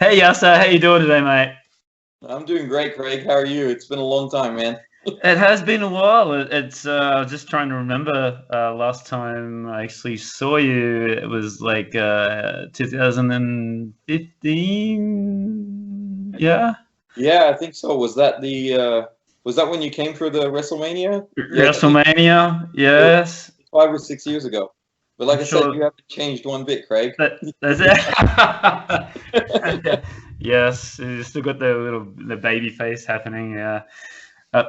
Hey Yasser, how you doing today, mate? I'm doing great, Craig. How are you? It's been a long time, man. It has been a while. It's just trying to remember last time I actually saw you. It was like 2015. Yeah, Yeah, I think so. Was that when you came for the WrestleMania? Yeah, I think WrestleMania. it was Yes, 5 or 6 years ago. But like I'm I said, sure you haven't changed one bit, Craig. that's it. Yes, you still got the baby face happening. Yeah. Uh,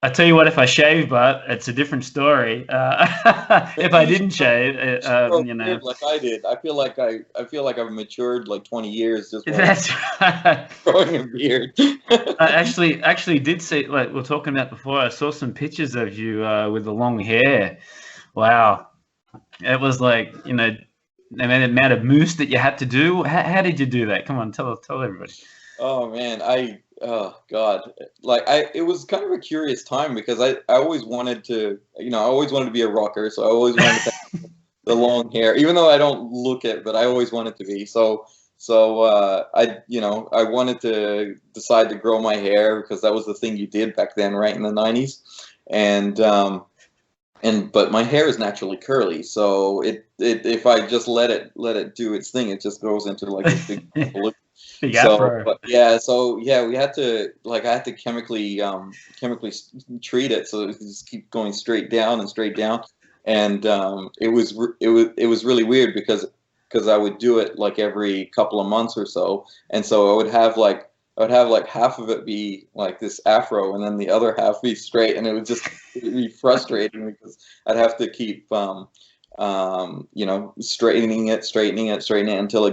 I tell you what, if I shave, but it's a different story. If Maybe I you should didn't grow, shave, you should grow a you know, beard like I did. I feel like I've matured like 20 years just by that's right. growing a beard. I actually did see, like we are talking about before. I saw some pictures of you with the long hair. Wow, it was like the amount of moose that you had to do. How did you do that? Come on, tell everybody. Oh man, oh God, it was kind of a curious time because I always wanted to, I always wanted to be a rocker, so I always wanted to have the long hair, even though I don't look it, but I always wanted to be. I wanted to decide to grow my hair because that was the thing you did back then, right in the 90s, and but my hair is naturally curly, so it if I just let it do its thing, it just goes into like this big balloon. Big afro. We had to I had to chemically treat it so it just keep going straight down and straight down, and it was really weird because I would do it like every couple of months or so, and so I would have like half of it be like this afro and then the other half be straight, and it'd be frustrating because I'd have to keep straightening it until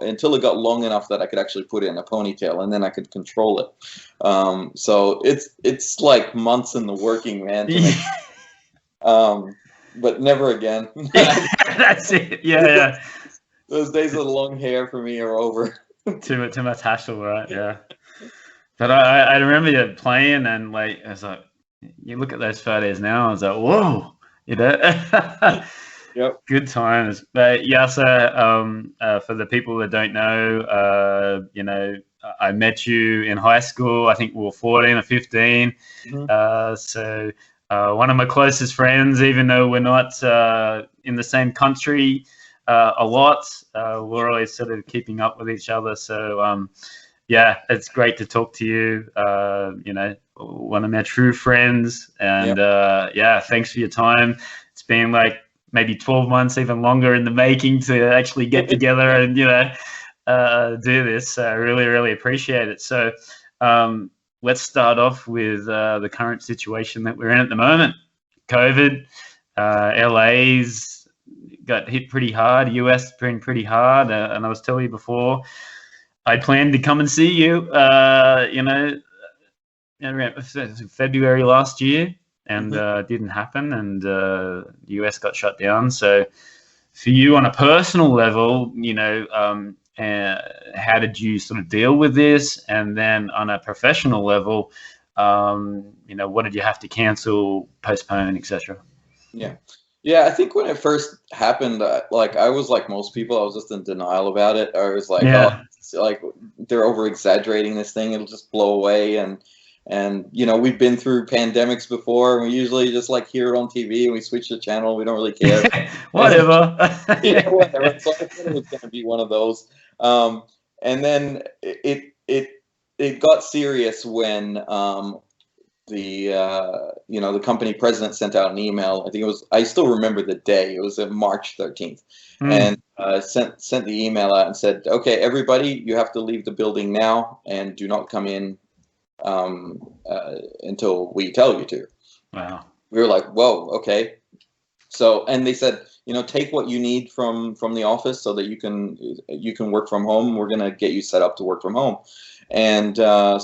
until it got long enough that I could actually put it in a ponytail, and then I could control it. So it's like months in the working, man, to make. But never again. That's it. Yeah, yeah. Those days of the long hair for me are over. Too much hassle, right? Yeah. But I remember you playing, and like I was like, you look at those photos now, I was like, whoa, you know. Yep. Good times. But yeah, so for the people that don't know, I met you in high school. I think we were 14 or 15. Mhm. One of my closest friends, even though we're not in the same country a lot, we're always sort of keeping up with each other. So yeah, it's great to talk to you. One of my true friends, and Yep. yeah, thanks for your time. It's been like maybe 12 months, even longer in the making to actually get together and do this. So I really, really appreciate it. So let's start off with the current situation that we're in at the moment. COVID, LA's got hit pretty hard. US been pretty hard, and I was telling you before, I planned to come and see you. Around February last year, and Mhm. didn't happen, and the US got shut down. So for you on a personal level, how did you sort of deal with this? And then on a professional level, what did you have to cancel, postpone, etc.? Yeah. Yeah, I think when it first happened, I was like most people, I was just in denial about it. I was like, oh, Yeah. it's like they're over exaggerating this thing. It'll just blow away. And we've been through pandemics before, and we usually just like hear it on TV and we switch the channel. We don't really care. And Whatever. yeah, whatever. So I thought it was going to be one of those. And then it got serious when the company president sent out an email. I think it was, I still remember the day. It was March 13th, Mm. and sent the email out and said, okay, everybody, you have to leave the building now and do not come in until we tell you to. Wow. We were like, whoa, okay. So, and they said, take what you need from the office so that you can work from home. We're gonna get you set up to work from home. And I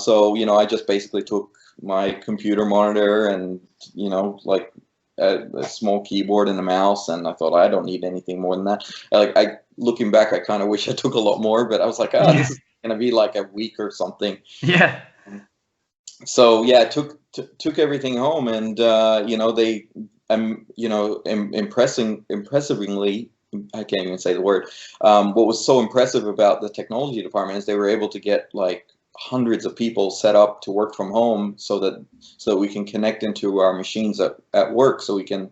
just basically took my computer monitor and like a small keyboard and a mouse, and I thought I don't need anything more than that. Looking back, I kind of wish I took a lot more, but I was like, Yeah. this is gonna be like a week or something. Yeah. So yeah, took everything home, and they impressively I can't even say the word. What was so impressive about the technology department is they were able to get like hundreds of people set up to work from home so that we can connect into our machines at work, so we can,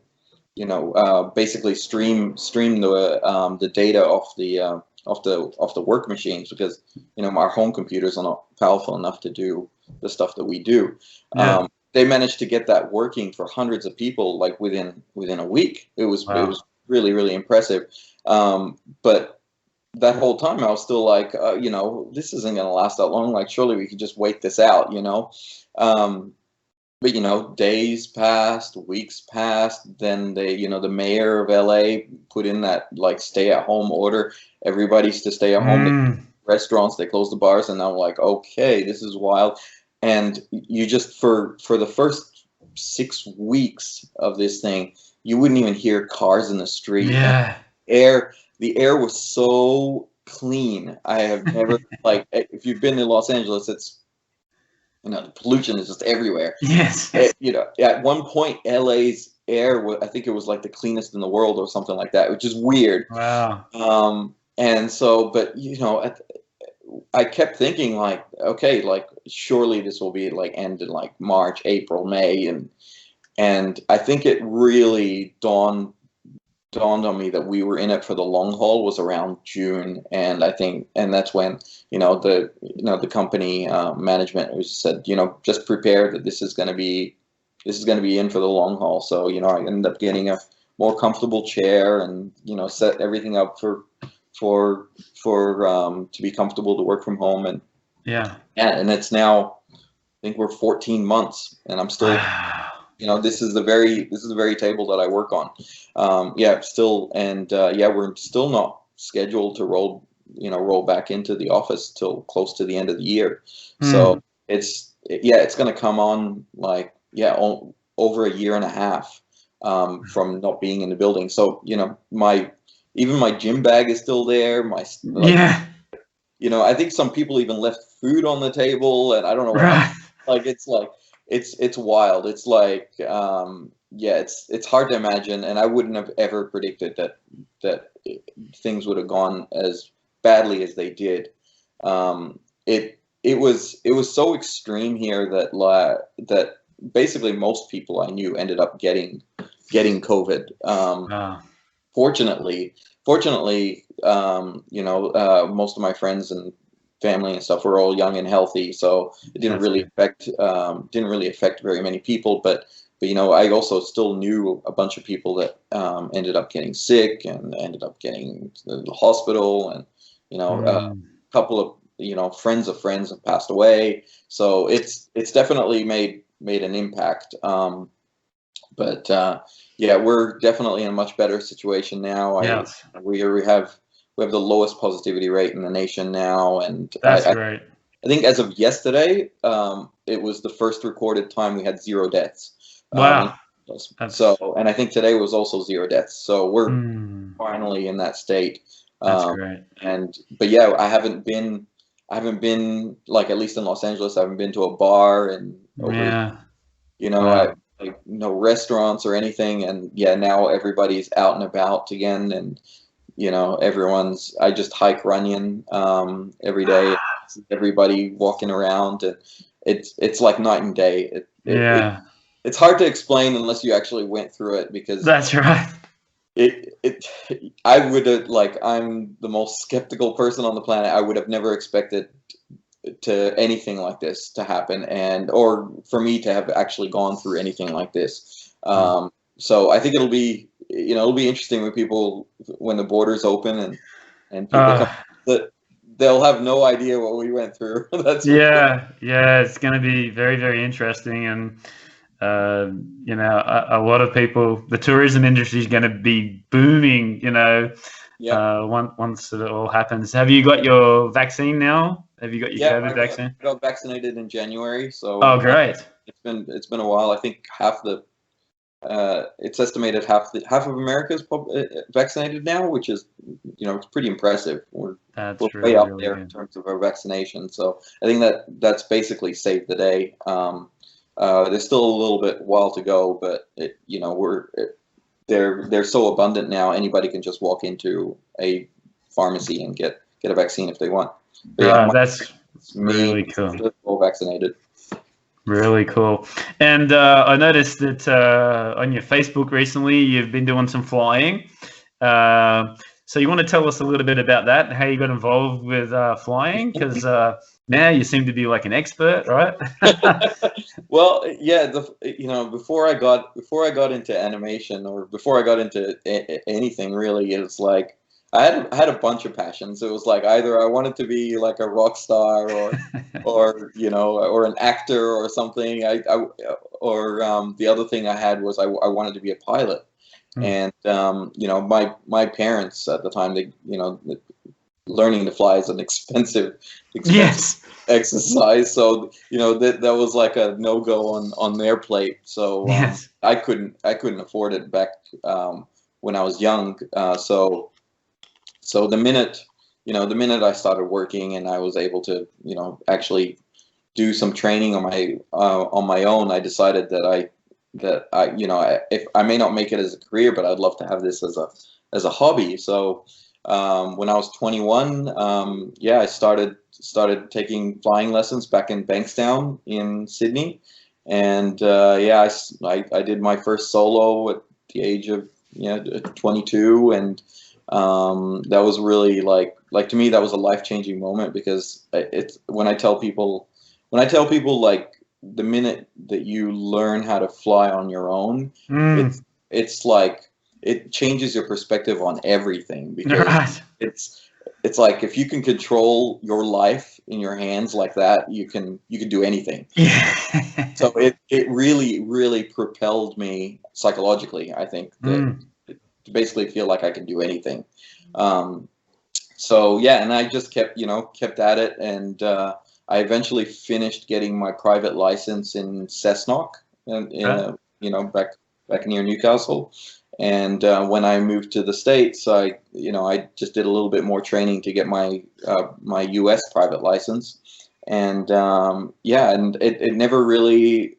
you know, basically stream the data off the work machines, because, you know, our home computers are not powerful enough to do the stuff that we do. Yeah. They managed to get that working for hundreds of people like within a week. It was really, really impressive. But that whole time I was still like, you know, this isn't going to last that long. Like, surely we could just wait this out, you know. But, you know, days passed, weeks passed. Then they, you know, the mayor of LA put in that like stay-at-home order. Everybody's to stay at home. Restaurants, they closed the bars, and I'm like, okay, this is wild. And you just, for the first 6 weeks of this thing, you wouldn't even hear cars in the street. Yeah. The air was so clean. I have never like, if you've been to Los Angeles, it's, you know, the pollution is just everywhere. Yes. You know, at one point, LA's air was, I think it was like the cleanest in the world or something like that, which is weird. Wow. And so, but, you know, I kept thinking like, okay, like surely this will be like end in like March, April, May, and I think it really dawned on me that we were in it for the long haul was around June, and I think, and that's when, you know, the company management was said, you know, just prepare that this is going to be in for the long haul. So, you know, I ended up getting a more comfortable chair and, you know, set everything up for to be comfortable to work from home, and and it's now, I think we're 14 months, and I'm still, you know, this is the very table that I work on. Still, and we're still not scheduled to roll back into the office till close to the end of the year. So it's going to come on like over a year and a half from not being in the building. So, you know, even my gym bag is still there. You know, I think some people even left food on the table, and I don't know what. Like, it's wild. It's like, it's hard to imagine, and I wouldn't have ever predicted that things would have gone as badly as they did. It was so extreme here that basically most people I knew ended up getting COVID. Fortunately, you know, most of my friends and family and stuff were all young and healthy, so it didn't really affect very many people. But you know, I also still knew a bunch of people that ended up getting sick and ended up getting to the hospital, and, you know, a couple of, you know, friends of friends have passed away. So it's definitely made an impact. We're definitely in a much better situation now. We have the lowest positivity rate in the nation now, and that's great. I think as of yesterday, it was the first recorded time we had 0 deaths. Wow. So, and I think today was also 0 deaths. So we're finally in that state. That's great. But yeah, I haven't been like, at least in Los Angeles, I haven't been to a bar and you know, like no restaurants or anything. And now everybody's out and about again, and, you know, I just hike Runyon every day. Everybody walking around, and it's like night and day. It's hard to explain unless you actually went through it, because that's right. I would have, like, I'm the most skeptical person on the planet. I would have never expected anything like this to happen, or for me to have actually gone through anything like this. So I think it'll be interesting when the borders open and people come, that they'll have no idea what we went through. That's it's going to be very, very interesting. And you know, a lot of people, the tourism industry is going to be booming, you know, once it all happens. Have you got your vaccine now? Have you got your COVID vaccine? I got vaccinated in January. So great. It's been a while. I think it's estimated half of America is vaccinated now, which is, you know, it's pretty impressive. We're way up there in terms of our vaccination. So I think that's basically saved the day. There's still a little bit while to go, but you know, they're so abundant now. Anybody can just walk into a pharmacy and get a vaccine if they want. But yeah, That's me, really cool. all vaccinated. Really cool. And I noticed that on your Facebook recently, you've been doing some flying. So you want to tell us a little bit about that and how you got involved with flying? Because now you seem to be like an expert, right? Well, yeah, before I got into animation, or before I got into anything really, it's like I had a bunch of passions. It was like either I wanted to be like a rock star, or an actor or something. Or the other thing I had was I wanted to be a pilot. And my parents at the time, learning to fly is an expensive Yes. exercise, so that was like a no-go on their plate. So Yes. I couldn't afford it back when I was young. So the minute I started working and I was able to actually do some training on my own, I decided that if I may not make it as a career, but I'd love to have this as a hobby. So when I was 21, I started taking flying lessons back in Bankstown in Sydney, and I did my first solo at the age of 22, and that was really like to me that was a life-changing moment, because it's when I tell people like the minute that you learn how to fly on your own, it's like it changes your perspective on everything, because it's like if you can control your life in your hands like that, you can do anything. Yeah. So it really propelled me psychologically, I think, to basically feel like I can do anything. So yeah, and I just kept at it, and I eventually finished getting my private license in Cessnock, back near Newcastle. And when I moved to the States, I just did a little bit more training to get my my U.S. private license, and and it never really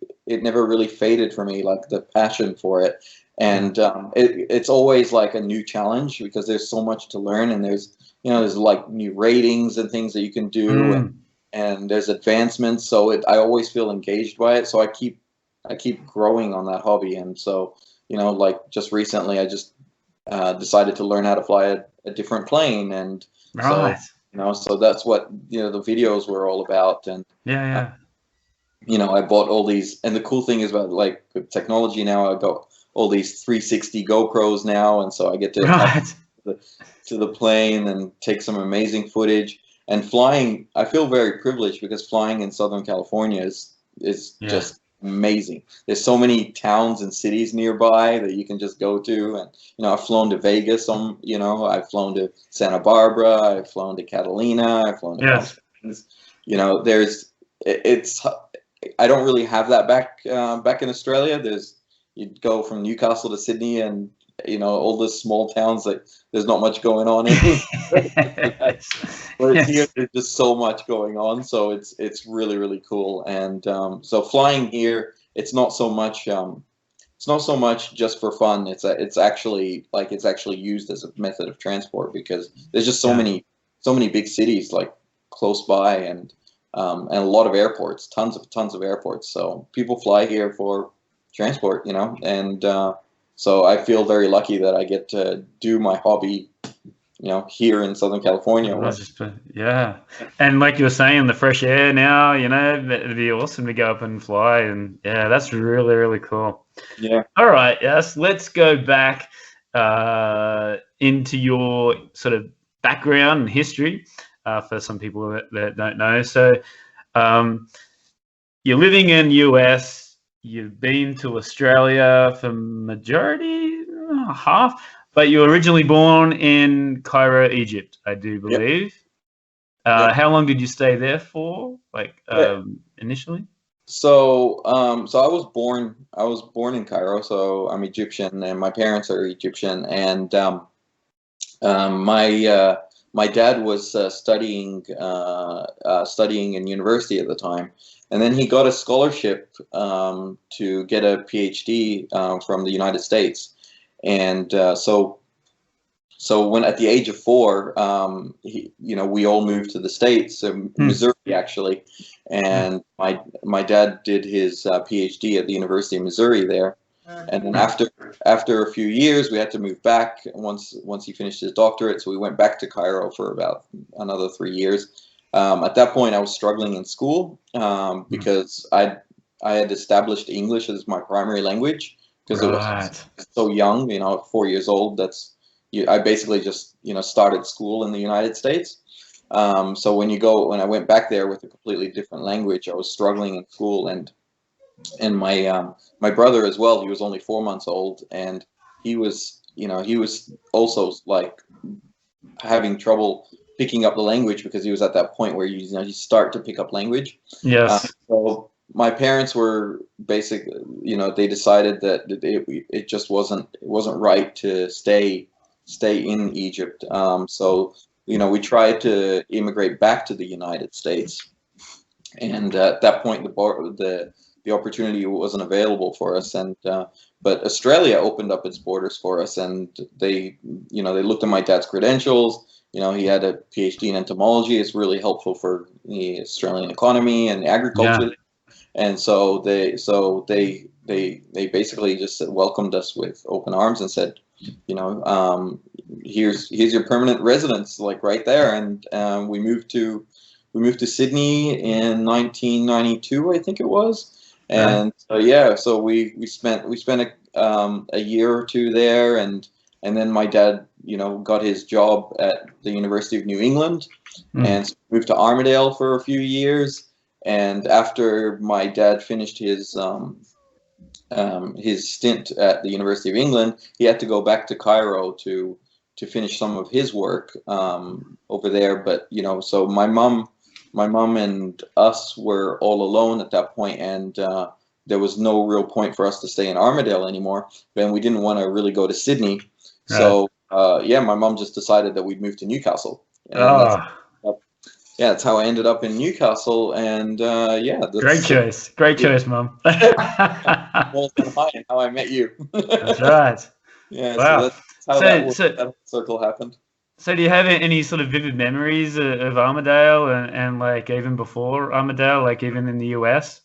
faded for me, like the passion for it. And it's always like a new challenge, because there's so much to learn, and there's like new ratings and things that you can do, and there's advancements. So I always feel engaged by it. So I keep growing on that hobby. And so like just recently, I just decided to learn how to fly a different plane, and so that's what the videos were all about. And I bought all these, and the cool thing is about like technology now, I've got all these 360 GoPros now, and so I get to to the plane and take some amazing footage. And flying, I feel very privileged, because flying in Southern California is just amazing. There's so many towns and cities nearby that you can just go to. And I've flown to Vegas, I've flown to Santa Barbara, I've flown to Catalina, I've flown to Palm Springs. I don't really have that back in Australia. You'd go from Newcastle to Sydney, and all the small towns that there's not much going on in. But here there's just so much going on, so it's really, really cool. And so flying here, it's not so much just for fun. It's actually used as a method of transport, because there's just so many big cities like close by, and a lot of airports, tons of airports. So people fly here for transport, and so I feel very lucky that I get to do my hobby, here in Southern California. And like you were saying, the fresh air now, it'd be awesome to go up and fly. And that's really, really cool. Yeah. All right, yes, let's go back into your sort of background and history for some people that don't know. So you're living in US. You've been to Australia for majority, half, but you were originally born in Cairo, Egypt, I do believe. Yep. How long did you stay there for, initially? So, so I was born in Cairo, so I'm Egyptian, and my parents are Egyptian, and my dad was studying in university at the time. And then he got a scholarship to get a PhD from the United States. and so when at the age of 4, we all moved to the States, Missouri actually, and my dad did his PhD at the University of Missouri there, and then after a few years we had to move back once he finished his doctorate, so we went back to Cairo for about another 3 years. At that point, I was struggling in school because I had established English as my primary language because it was so young, 4 years old. I basically just started school in the United States. So when I went back there with a completely different language, I was struggling in school, and my brother as well. He was only 4 months old, and he was also like having trouble picking up the language because he was at that point where you start to pick up language. Yes. So my parents were basically, they decided that it just wasn't right to stay in Egypt. So we tried to immigrate back to the United States, and at that point the opportunity wasn't available for us, and but Australia opened up its borders for us, and they looked at my dad's credentials. He had a PhD in entomology. It's really helpful for the Australian economy and agriculture. Yeah. And so they basically just welcomed us with open arms and said, here's your permanent residence, like right there. And we moved to Sydney in 1992, I think it was. And so we spent a year or two there, and then my dad got his job at the University of New England, and so moved to Armidale for a few years. And after my dad finished his stint at the University of England, he had to go back to Cairo to finish some of his work over there. But so my mom and us were all alone at that point, and there was no real point for us to stay in Armidale anymore. And we didn't want to really go to Sydney, so my mom just decided that we'd move to Newcastle. And that's how I ended up in Newcastle, and great choice, Mom. Well, and how I met you. That's right. Yeah, wow. So that's how that circle happened. So do you have any sort of vivid memories of Armidale and like even before Armidale, like even in the US?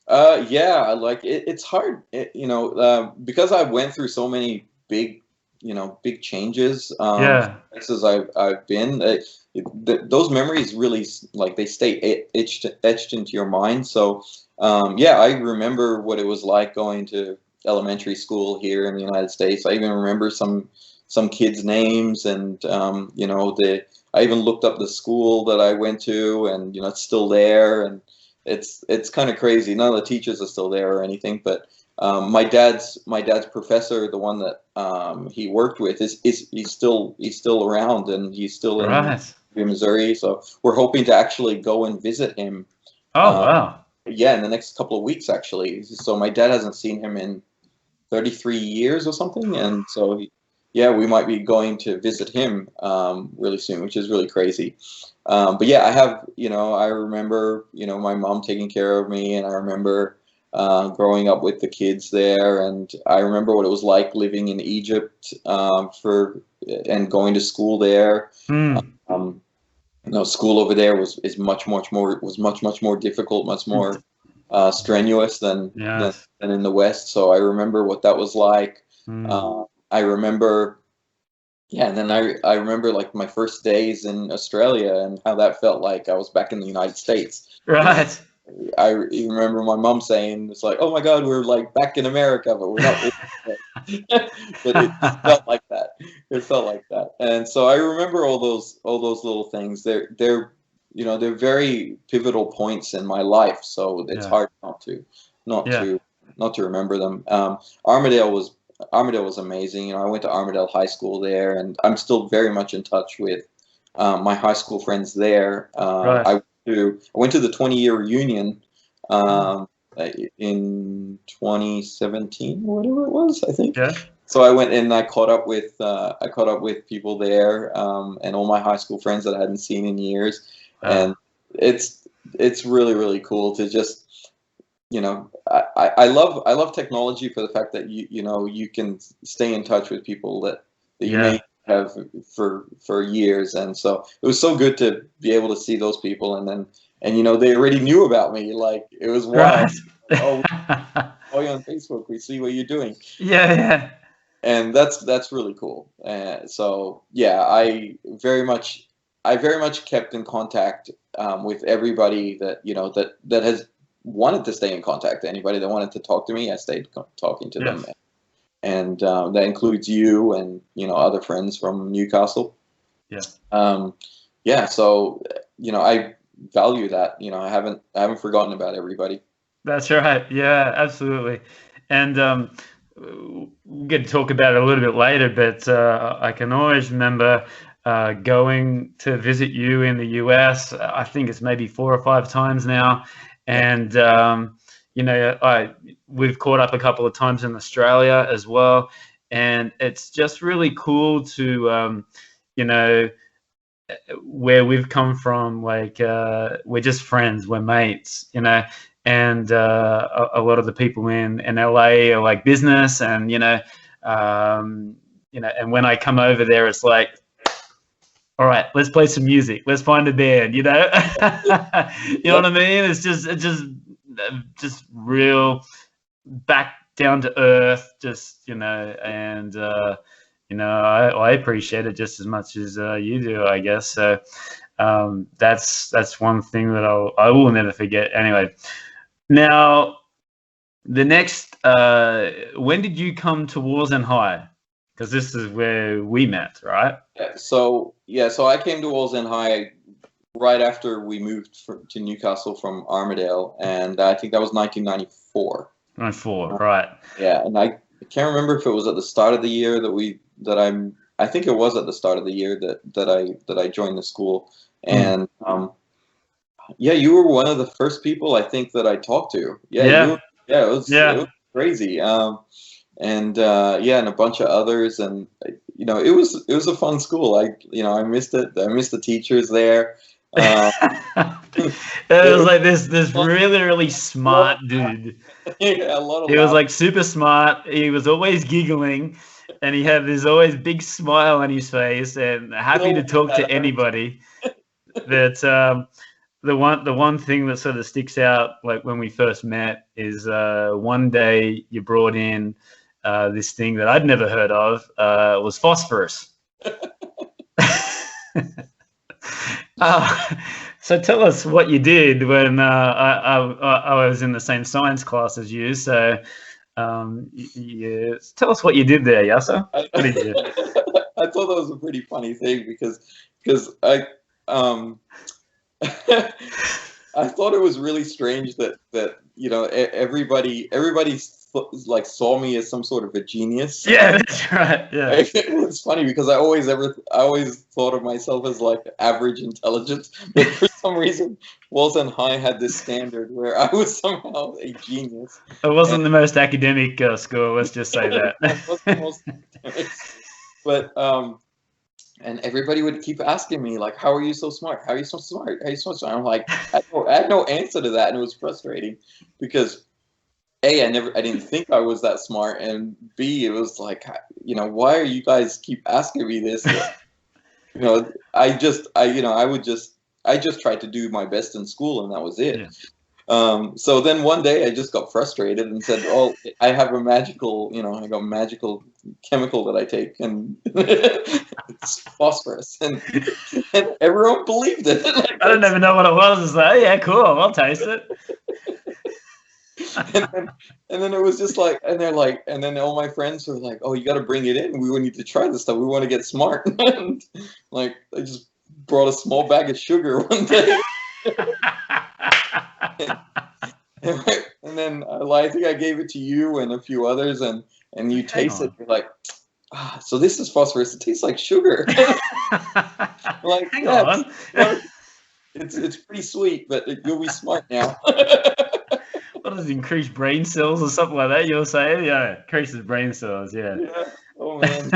Like it's hard, because I went through so many big changes. Places I've been. Those memories really, like, they stay etched into your mind. So I remember what it was like going to elementary school here in the United States. I even remember some kids' names, and I even looked up the school that I went to, and it's still there, and it's kind of crazy. None of the teachers are still there or anything, but my dad's professor, the one that he worked with, he's still around, and he's still in Missouri. So we're hoping to actually go and visit him. Wow. Yeah, in the next couple of weeks, actually. So my dad hasn't seen him in 33 years or something, and so we might be going to visit him really soon, which is really crazy. But I have, I remember, my mom taking care of me, and I remember growing up with the kids there, and I remember what it was like living in Egypt and going to school there. School over there was much more difficult, much more strenuous than in the West. So I remember what that was like. I remember, and then I remember like my first days in Australia and how that felt like I was back in the United States. Right. I remember my mom saying, it's like, oh my God, we're like back in America, but we're not. But it felt like that. It felt like that. And so I remember all those little things. They're very pivotal points in my life. So it's hard not to remember them. Armidale was amazing. I went to Armidale High School there, and I'm still very much in touch with my high school friends there. I went to the 20-year reunion in 2017 or whatever it was, I think. Yeah. So I went and I caught up with people there, and all my high school friends that I hadn't seen in years. And it's really, really cool to just I love technology for the fact that you can stay in touch with people that you may have for years, and so it was so good to be able to see those people, and they already knew about me. Like, it was wild. Right. Oh, you on Facebook, we see what you're doing. Yeah. And that's really cool. So yeah, I very much kept in contact with everybody that has wanted to stay in contact. Anybody that wanted to talk to me, I stayed talking to them, and that includes you and other friends from Newcastle. Yeah. So I value that. I haven't forgotten about everybody. That's right. Yeah, absolutely. And we'll get to talk about it a little bit later, but I can always remember going to visit you in the US. I think it's maybe 4 or 5 times now. And, we've caught up a couple of times in Australia as well. And it's just really cool to, where we've come from, like, we're just friends, we're mates, and a lot of the people in LA are like business, and and when I come over there, it's like, all right, let's play some music, let's find a band, you know what I mean? It's just real back down to earth, just and I appreciate it just as much as you do, I guess. So that's one thing that I will never forget. Anyway, now the next, when did you come to Wallsend High? Because this is where we met, right? So I came to Wallsend High right after we moved to Newcastle from Armadale, and I think that was 1994. 94, right? Yeah, and I can't remember if it was at the start of the year I think it was at the start of the year that I joined the school, and you were one of the first people I think that I talked to. It was crazy. And a bunch of others, and it was a fun school. I missed it. I missed the teachers there. It was like this really smart dude. Yeah, he was like super smart. He was always giggling, and he had this always big smile on his face, and happy to talk to anybody. That the one thing that sort of sticks out, like when we first met, is one day you brought in this thing that I'd never heard of. Was phosphorus. So tell us what you did when I was in the same science class as you. So tell us what you did there, Yasser. What did you do? I thought that was a pretty funny thing because I I thought it was really strange that everybody like saw me as some sort of a genius. Yeah, that's right. Yeah, it's funny because I always thought of myself as like average intelligence, but for some reason Wallsend High had this standard where I was somehow a genius. It wasn't the most academic school. Let's just say that. It wasn't the most academic. But and everybody would keep asking me, like, how are you so smart? How are you so smart? How are you so smart? I'm like, I had no answer to that, and it was frustrating because A, I didn't think I was that smart, and B, it was like, why are you guys keep asking me this? I just tried to do my best in school, and that was it. Yeah. So then one day I just got frustrated and said, "Oh, I have a magical, I got a magical chemical that I take, and it's phosphorus," and everyone believed it. Like, I didn't even know what it was. It's like, oh, yeah, cool, I'll taste it. and then it was just like, and they're like, and then all my friends were like, "Oh, you got to bring it in. We need to try this stuff. We want to get smart." And like, I just brought a small bag of sugar one day. And then I think I gave it to you and a few others, and you taste it. You're like, so this is phosphorus. It tastes like sugar. Like, hang on. It's pretty sweet, but you'll be smart now. What does it increase brain cells or something like that? You'll say, yeah, increases brain cells. Yeah. Oh man.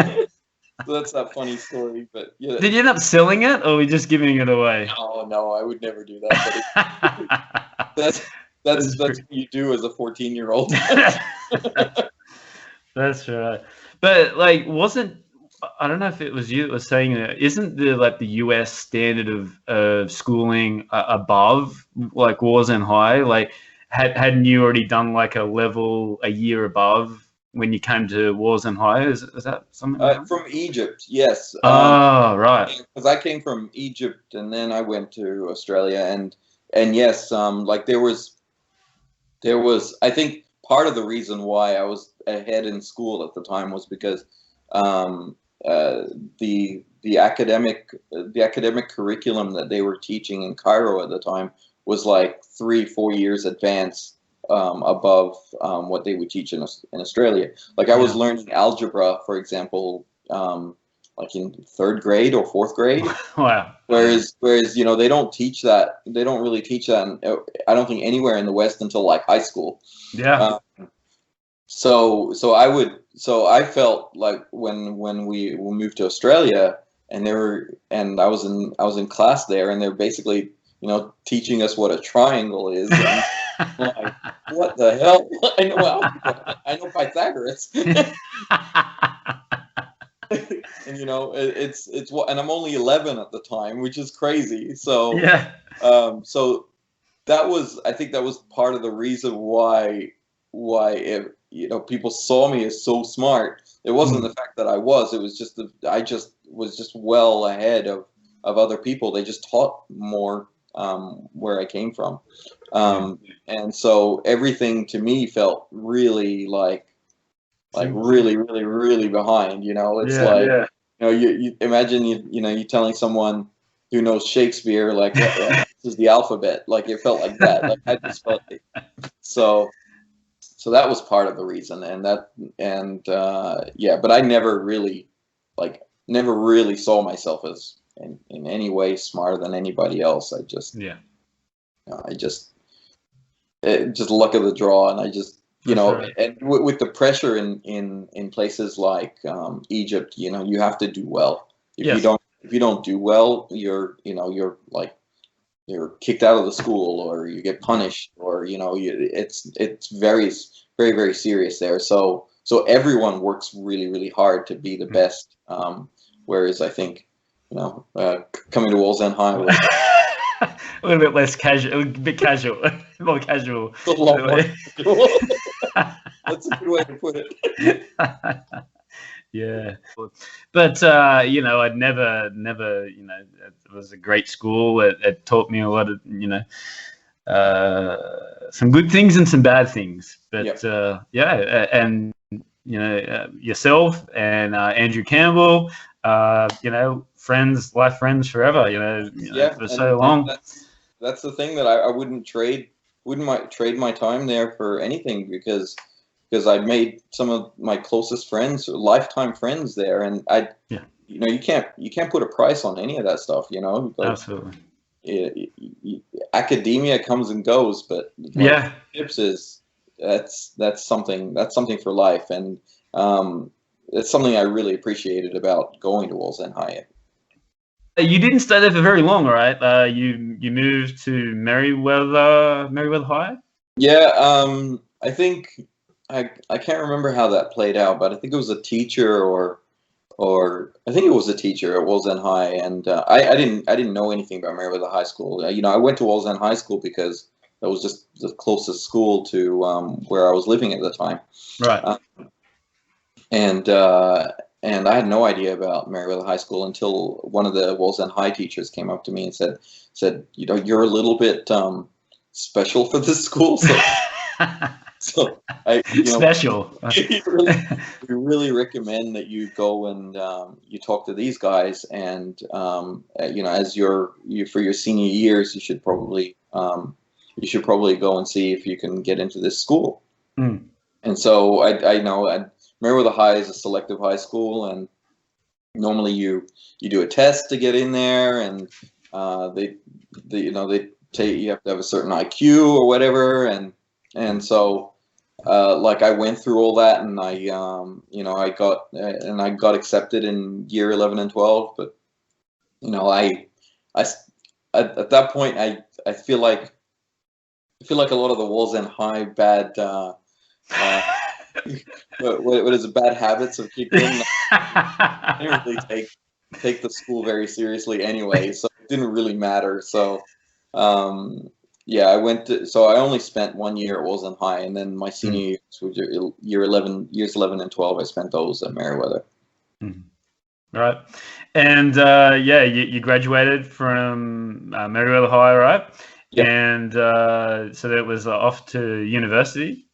So that's that funny story, but yeah. Did you end up selling it, or were you just giving it away? Oh no, I would never do that. that's what you do as a 14-year-old. That's right. But like, I don't know if it was you that was saying that, isn't the US standard of schooling above like Wallsend High? Like, hadn't you already done like a year above when you came to Wallsend High? Is that something? From Egypt, yes. Oh, right. Because I came from Egypt and then I went to Australia, and yes, like there was I think part of the reason why I was ahead in school at the time was because the academic curriculum that they were teaching in Cairo at the time was like 3-4 years advanced above what they would teach in Australia. Like I was learning algebra, for example, like in 3rd grade or 4th grade. Wow. Whereas they don't teach that. They don't really teach that. I don't think anywhere in the West until like high school. Yeah. So I felt like when we moved to Australia and I was in class there and they're basically teaching us what a triangle is. And I'm like, what the hell? I know Pythagoras. And it's what, and I'm only 11 at the time, which is crazy. So yeah. So I think that was part of the reason why people saw me as so smart. It wasn't the fact that I was. It was just I was just well ahead of other people. They just taught more where I came from, and so everything to me felt really like really, really, really behind. It's you imagine you telling someone who knows Shakespeare like this is the alphabet. Like it felt like that. Like I just felt like, so that was part of the reason, but I never really saw myself as in any way smarter than anybody else. I just just luck of the draw, and I just and with the pressure in places like Egypt, you have to do well. If you don't do well, you're kicked out of the school, or you get punished, or it's very, very, very serious there. So everyone works really, really hard to be the best. Whereas I think coming to Wallsend High was a little bit less casual, more casual. a lot more casual. That's a good way to put it. Yeah, but I'd never, it was a great school. It taught me a lot of, some good things and some bad things. But and yourself and Andrew Campbell, life friends forever. For so long. That's the thing that I wouldn't trade my time there for anything, because I made some of my closest friends, lifetime friends there, and you can't put a price on any of that stuff. Absolutely. Academia comes and goes, but tips is that's something for life, and it's something I really appreciated about going to Wallsend High. You didn't stay there for very long, right? You moved to Merriweather High. Yeah, I think I can't remember how that played out, but I think it was a teacher, or I think it was a teacher at Wallsend High, and I didn't know anything about Merriweather High School. I went to Wallsend High School because that was just the closest school to where I was living at the time. Right. And I had no idea about Merriweather High School until one of the Wallsend High teachers came up to me and said, you're a little bit special for this school, so special. We really recommend that you go and you talk to these guys, and as for your senior years, you should probably go and see if you can get into this school. And so I know Merriweather High is a selective high school, and normally you do a test to get in there, and they you have to have a certain IQ or whatever, and so I went through all that, and I got accepted in year 11 and 12, but I at that point I feel like I feel like a lot of the Walls End High bad what is it, bad habits have kicked in. I didn't really take the school very seriously anyway, so it didn't really matter. So yeah, so I only spent 1 year at Walls End High, and then my senior years, which are years 11 and 12, I spent those at Merriweather. Right. And yeah, you graduated from Merriweather High, right? Yep. And so that was off to university.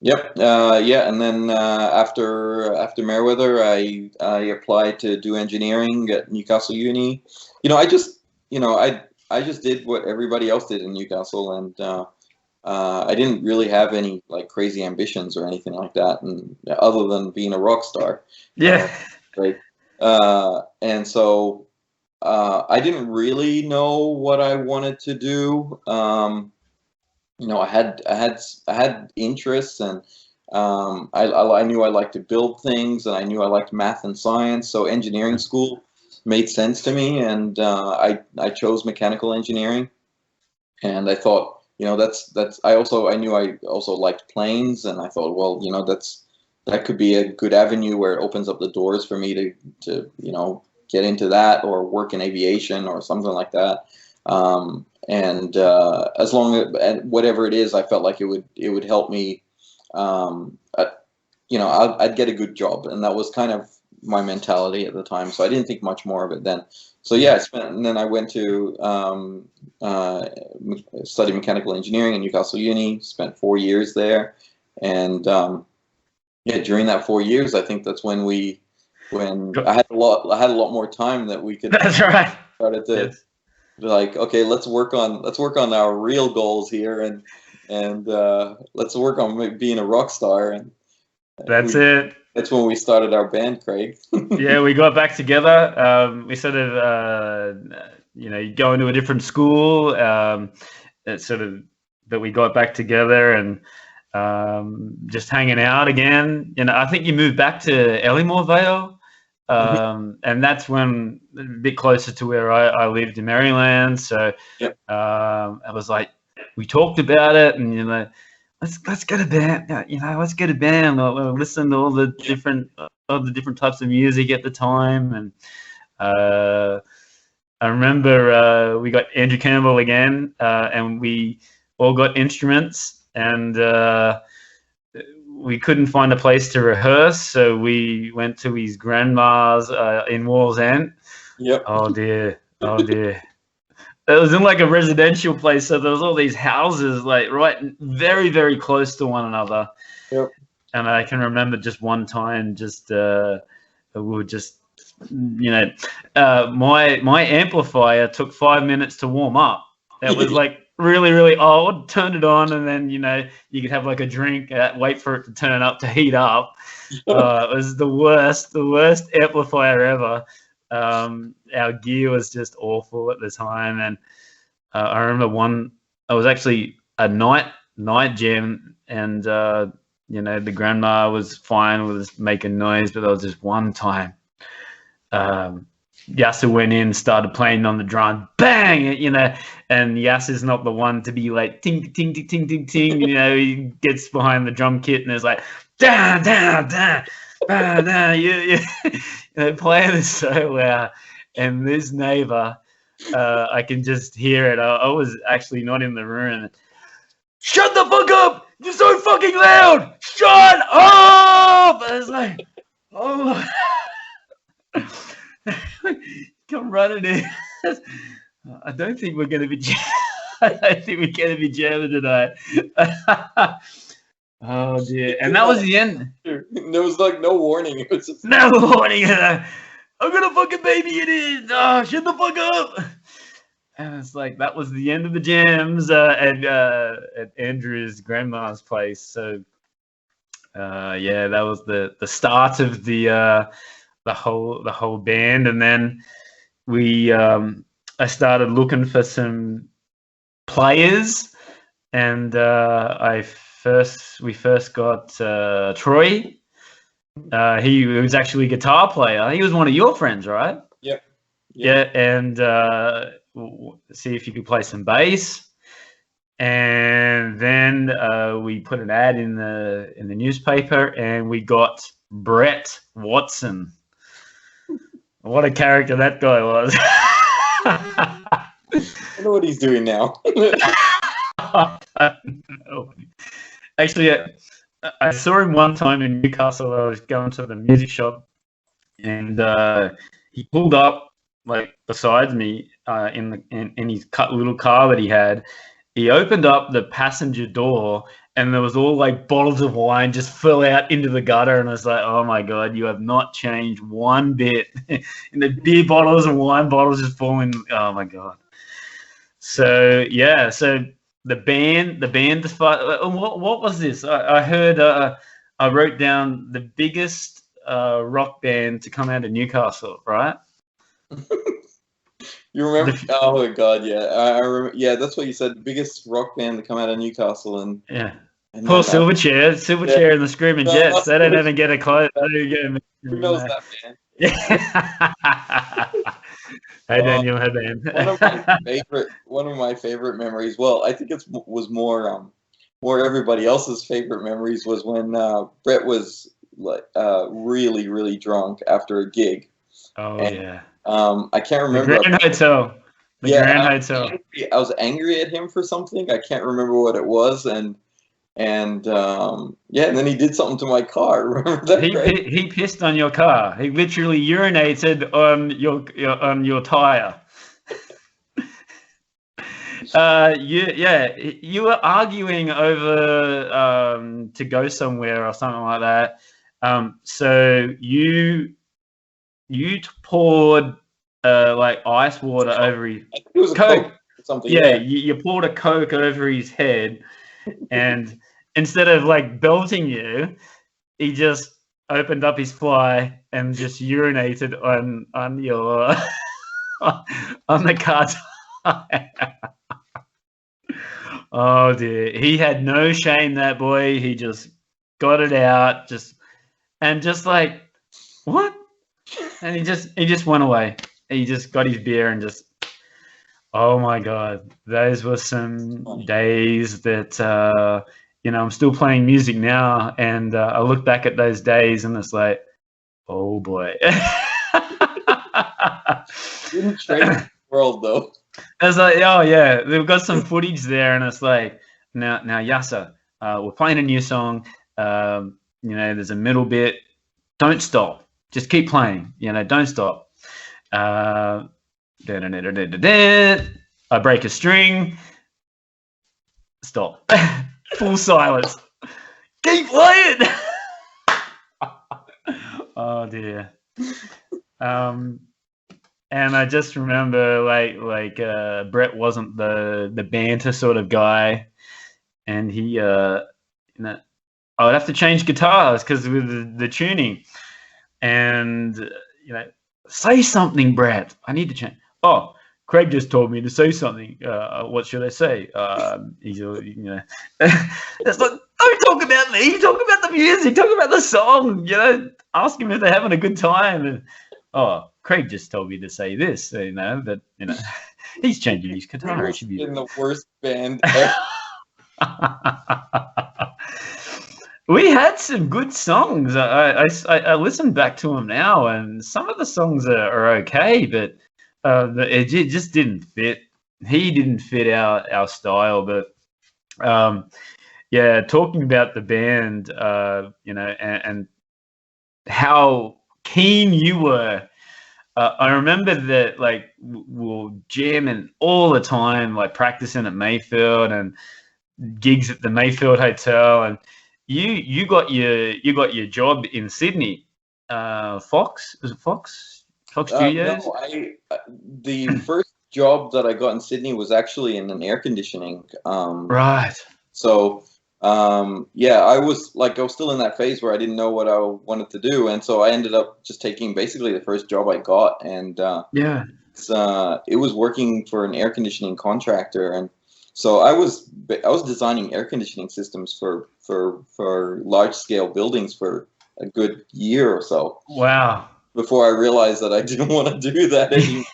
Yep. Yeah, and then after Merriweather, I applied to do engineering at Newcastle Uni. I just did what everybody else did in Newcastle, and I didn't really have any like crazy ambitions or anything like that, and other than being a rock star. Yeah. Right. And so I didn't really know what I wanted to do. I had interests, and I knew I liked to build things, and I knew I liked math and science. So engineering school made sense to me, and I chose mechanical engineering. And I thought, that's I knew I also liked planes, and I thought, well, that could be a good avenue where it opens up the doors for me to get into that or work in aviation or something like that. And as long as whatever it is, I felt like it would help me. I'd get a good job, and that was kind of my mentality at the time. So I didn't think much more of it then. So yeah, and then I went to study mechanical engineering in Newcastle Uni. Spent 4 years there, and yeah, during that 4 years, I think that's when I had a lot more time that we could. That's right. Started to be like, okay, let's work on our real goals here, and let's work on being a rock star. And that's it. That's when we started our band, Craig. Yeah, we got back together. We sort of, go into a different school. It's sort of that we got back together and just hanging out again. I think you moved back to Ellymore Vale, and that's when a bit closer to where I lived in Maryland. So yep. I was like, we talked about it, and let's get a band. Let's get a band. We'll listen to all the different types of music at the time, and I remember we got Andrew Campbell again, and we all got instruments, and we couldn't find a place to rehearse, so we went to his grandma's in Walls End. Yep. Oh dear. It was in like a residential place, so there was all these houses like right very, very close to one another. Yep. And I can remember just one time, we were just, my amplifier took 5 minutes to warm up. It was like really, really old. Turned it on, and then you could have like a drink, wait for it to turn up to heat up. It was the worst amplifier ever. Our gear was just awful at the time, and I remember I was actually a night jam, and the grandma was fine with us making noise, but there was just one time Yasser went in, started playing on the drum, bang, and Yasser's not the one to be like ting ting ting ting ting ting. He gets behind the drum kit and is like down you playing this so loud, and this neighbor, I can just hear it. I was actually not in the room. Shut the fuck up! You're so fucking loud! Shut up! I was like, oh. Come running in. I don't think we're going to be jamming tonight. Oh dear. And that was the end. There was like no warning. It was just no warning. I'm gonna fucking baby it in. Oh, shut the fuck up. And it's like that was the end of the jams at Andrew's grandma's place. So yeah, that was the start of the whole band. And then I started looking for some players, and we first got Troy. He was actually a guitar player. He was one of your friends, right? Yep. Yeah, and see if you could play some bass. And then we put an ad in the newspaper, and we got Brett Watson. What a character that guy was. I know what he's doing now. I don't know. Actually, I saw him one time in Newcastle. I was going to the music shop, and he pulled up like beside me in his little car that he had. He opened up the passenger door, and there was all like bottles of wine just fell out into the gutter. And I was like, oh my God, you have not changed one bit. And the beer bottles and wine bottles just falling. Oh my God. So yeah, so the band, what was this? I heard, I wrote down the biggest rock band to come out of Newcastle, right? You remember? Oh my God, yeah. I remember. Yeah, that's what you said. The biggest rock band to come out of Newcastle, and yeah. Poor Silverchair and the Screaming Jets. They don't even get a close. Who knows that band? Yeah. Hey Daniel, hey Ben. One of my favorite memories. Well, I think it was more everybody else's favorite memories was when Brett was like really, really drunk after a gig. Oh yeah. I can't remember. The Grand Hotel. Grand Hotel. I was angry at him for something. I can't remember what it was, and then he did something to my car. Remember that? He pissed on your car. He literally urinated on your tire. You were arguing over to go somewhere or something like that. So you poured like ice water over his Coke or something. Yeah, you poured a Coke over his head, and instead of like belting you, he just opened up his fly and just urinated on your on the car tire. Oh dear, he had no shame, that boy. He just got it out, just like, what? And he just went away. He just got his beer and just, oh my God, those were some days that I'm still playing music now, and I look back at those days and it's like, oh boy. Didn't trade the world though. I was like, oh yeah, they've got some footage there, and it's like, now Yasser, we're playing a new song. There's a middle bit. Don't stop. Just keep playing. Don't stop. I break a string. Stop. Full silence. Keep playing. Oh dear. And I just remember like Brett wasn't the banter sort of guy, and he I would have to change guitars because with the tuning, and say something, Brett. I need to change. Oh, Craig just told me to say something. What should I say? It's like, don't talk about me. Talk about the music. Talk about the song. Ask him if they're having a good time. And Craig just told me to say this. But he's changing his guitar. It should be in the worst band ever. We had some good songs. I listened back to them now, and some of the songs are okay, but it just didn't fit. He didn't fit our style. But talking about the band, and how keen you were. I remember that like we'll jamming all the time, like practicing at Mayfield and gigs at the Mayfield Hotel, and you got your job in Sydney. Fox? Was it Fox? Fox Studios? No, the first job that I got in Sydney was actually in an air conditioning. Right. So I was still in that phase where I didn't know what I wanted to do, and so I ended up just taking basically the first job I got, and it was working for an air conditioning contractor, and so I was designing air conditioning systems for large scale buildings for a good year or so. Wow. Before I realized that I didn't want to do that anymore.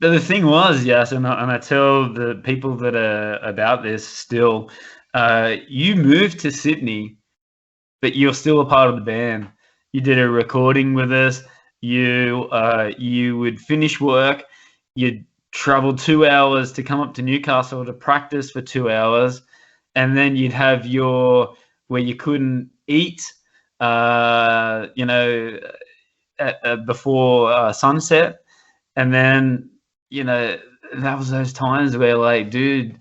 So the thing was, yes, and I tell the people that are about this still, you moved to Sydney, but you're still a part of the band. You did a recording with us. You would finish work. You'd travel 2 hours to come up to Newcastle to practice for 2 hours, and then you'd have your where you couldn't eat, before sunset, and then that was those times where like, dude,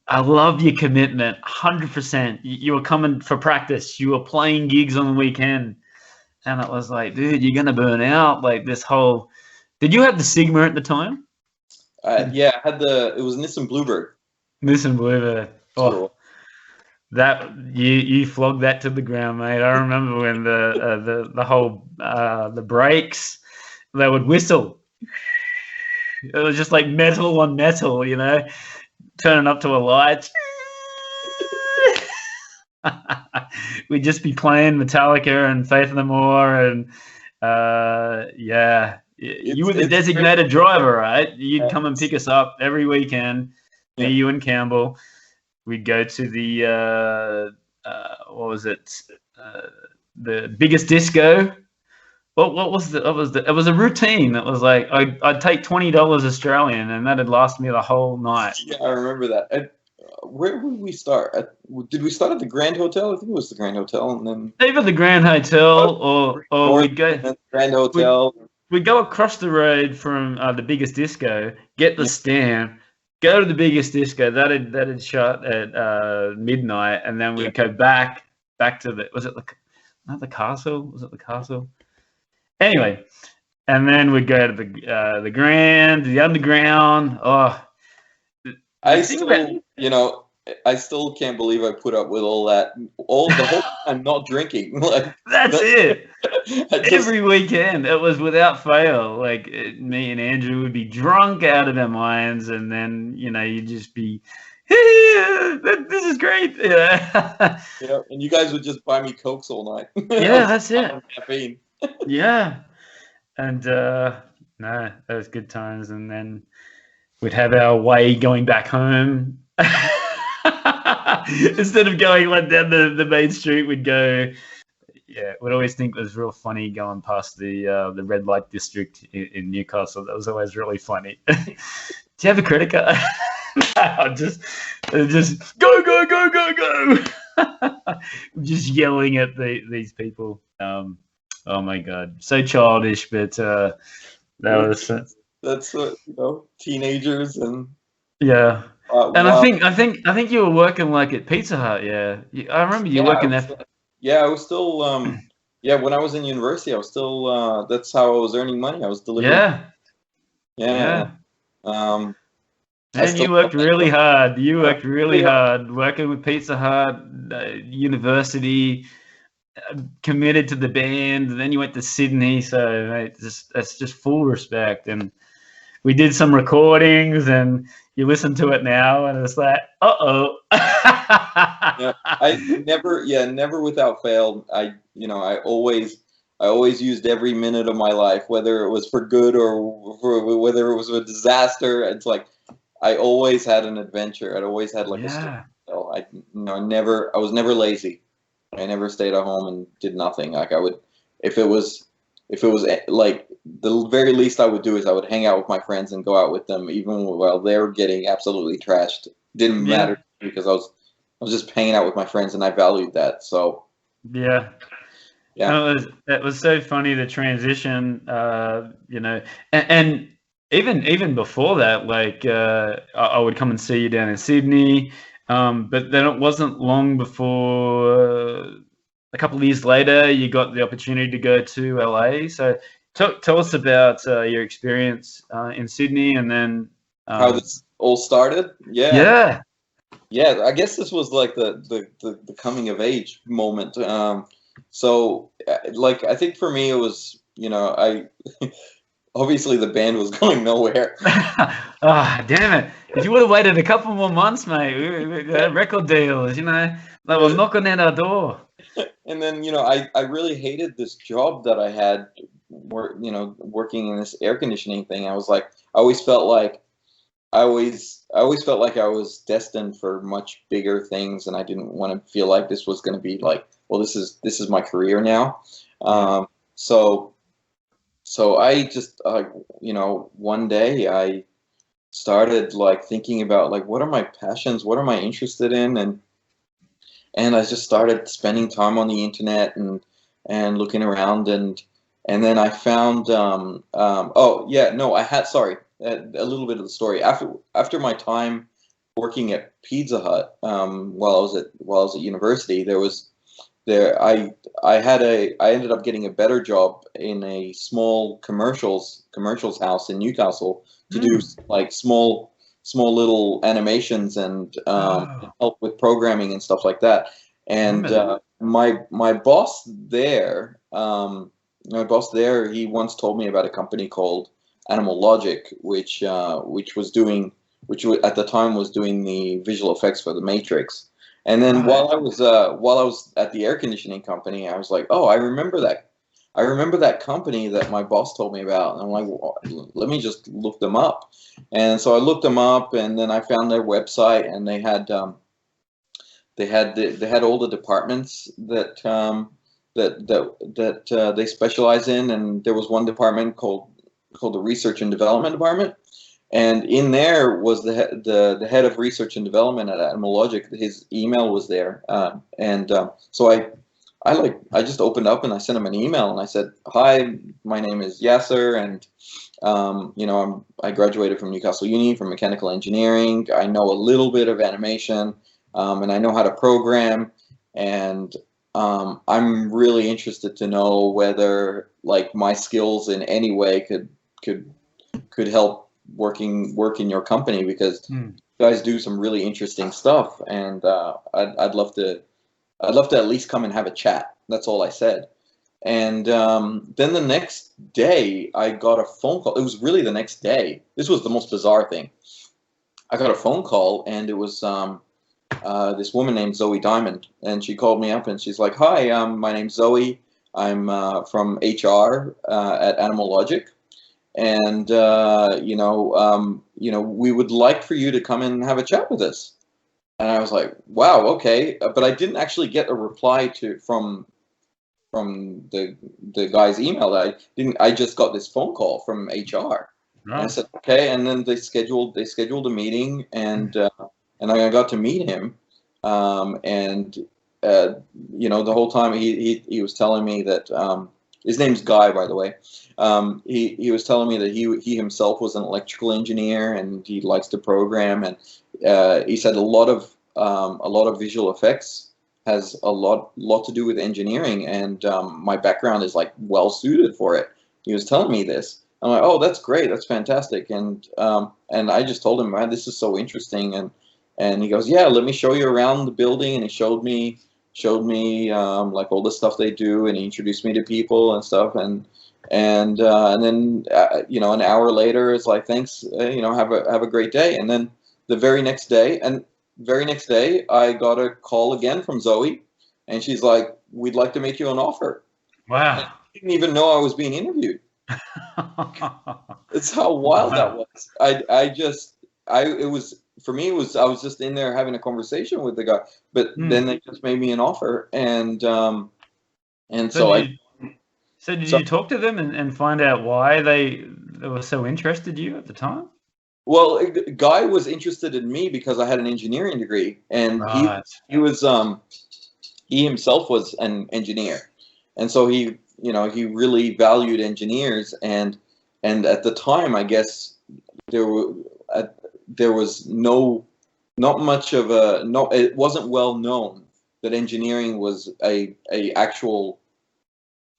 I love your commitment, 100%. You were coming for practice. You were playing gigs on the weekend, and it was like, dude, you're gonna burn out. Like this whole. Did you have the Sigma at the time? Yeah, I had it was Nissan Bluebird. Nissan Bluebird. Oh, Cool. that you flogged that to the ground, mate. I remember when the whole the brakes, they would whistle. It was just like metal on metal, turning up to a light. We'd just be playing Metallica and Faith No More, and yeah. You were the designated driver, right? You'd come and pick us up every weekend, me, you, and Campbell. We'd go to the what was it? The biggest disco. What was it was a routine. It was like I'd take $20 Australian, and that'd last me the whole night. Yeah, I remember that. And, where would we start? Did we start at the Grand Hotel? I think it was the Grand Hotel, and then either the Grand Hotel or we'd go the Grand Hotel. We'd go across the road from the biggest disco, get the stand, go to the biggest disco. That'd shut at midnight, and then we'd go back to the castle? Was it the castle? Anyway, and then we'd go to the Grand, the Underground. Oh, I still can't believe I put up with all that, the whole time not drinking. Like that's it. Every weekend, it was without fail. Like me and Andrew would be drunk out of our minds, and then you'd just be, hey, this is great. Yeah. And you guys would just buy me Cokes all night. Yeah, that's it. Caffeine. Yeah, and no, those good times, and then we'd have our way going back home. Instead of going like down the main street, we'd go. Yeah, we'd always think it was real funny going past the red light district in Newcastle. That was always really funny. Do you have a credit card? No, just go. Just yelling at these people. Oh my God, so childish, but that's teenagers and yeah. And wow. I think you were working like at Pizza Hut. Yeah, I remember you working there. Yeah, I was still when I was in university, I was still that's how I was earning money. I was delivering. Yeah. And you worked really hard. You worked really hard working with Pizza Hut, university, committed to the band. And then you went to Sydney, so mate, that's just full respect. And we did some recordings, and you listen to it now, and it's like, uh-oh. Yeah, I never without fail. I always used every minute of my life, whether it was for good or whether it was a disaster. It's like I always had an adventure. I'd always had like a story. So I was never lazy. I never stayed at home and did nothing. Like I would, if it was like the very least I would do is I would hang out with my friends and go out with them, even while they were getting absolutely trashed. Didn't matter because I was just hanging out with my friends, and I valued that. So yeah. It was so funny, the transition, and even before that, like I would come and see you down in Sydney, but then it wasn't long before a couple of years later you got the opportunity to go to LA. So tell us about your experience in Sydney, and then how this all started. Yeah. I guess this was like the coming of age moment. So like I think for me it was I obviously the band was going nowhere. Damn it! If you would have waited a couple more months, mate, we had record deals. They were knocking at our door. And then I really hated this job that I had working in this air conditioning thing, I was like, I always felt like I was destined for much bigger things, and I didn't want to feel like this was going to be like, well, this is my career now. So I just, one day I started like thinking about like, what are my passions? What am I interested in? And I just started spending time on the internet and looking around, and then I found, a little bit of the story. After my time working at Pizza Hut, while I was at university, I ended up getting a better job in a small commercials house in Newcastle to do like small little animations and help with programming and stuff like that. And my boss there, he once told me about a company called Animal Logic, which at the time was doing the visual effects for The Matrix. And then while I was at the air conditioning company, I was like, oh, I remember that company that my boss told me about. And I'm like, well, let me just look them up. And so I looked them up, and then I found their website, and they had all the departments that they specialize in, and there was one department called the Research and Development Department, and in there was the head of Research and Development at Animal Logic. His email was there, so I just opened up and I sent him an email, and I said, hi, my name is Yasser, and I graduated from Newcastle Uni for mechanical engineering. I know a little bit of animation, and I know how to program, and I'm really interested to know whether like my skills in any way could help work in your company, because you guys do some really interesting stuff, and I'd love to at least come and have a chat. That's all I said. And then the next day I got a phone call. It was really the next day. This was the most bizarre thing. I got a phone call, and it was this woman named Zoe Diamond, and she called me up, and she's like, hi, my name's Zoe. I'm from HR at Animal Logic, and we would like for you to come and have a chat with us. And I was like, wow, okay. But I didn't actually get a reply from the guy's email. I just got this phone call from HR. And I said, okay. And then they scheduled a meeting, and I got to meet him. The whole time he was telling me that, his name's Guy, by the way. He was telling me that he himself was an electrical engineer, and he likes to program, and he said a lot of visual effects has a lot to do with engineering, and my background is like well suited for it. He was telling me this. I'm like, oh, that's great, that's fantastic, and I just told him, man, this is so interesting, and he goes, yeah, let me show you around the building, and he showed me like all the stuff they do, and he introduced me to people and stuff, and then an hour later it's like, thanks, have a great day. And then the very next day I got a call again from Zoe, and she's like, we'd like to make you an offer. Wow. And I didn't even know I was being interviewed. It's how wild that was. I was just in there having a conversation with the guy, but then they just made me an offer, and so did you talk to them and find out why they were so interested in you at the time? Well, Guy was interested in me because I had an engineering degree, and he himself was an engineer, and so he really valued engineers, and at the time, I guess there was it wasn't well known that engineering was a actual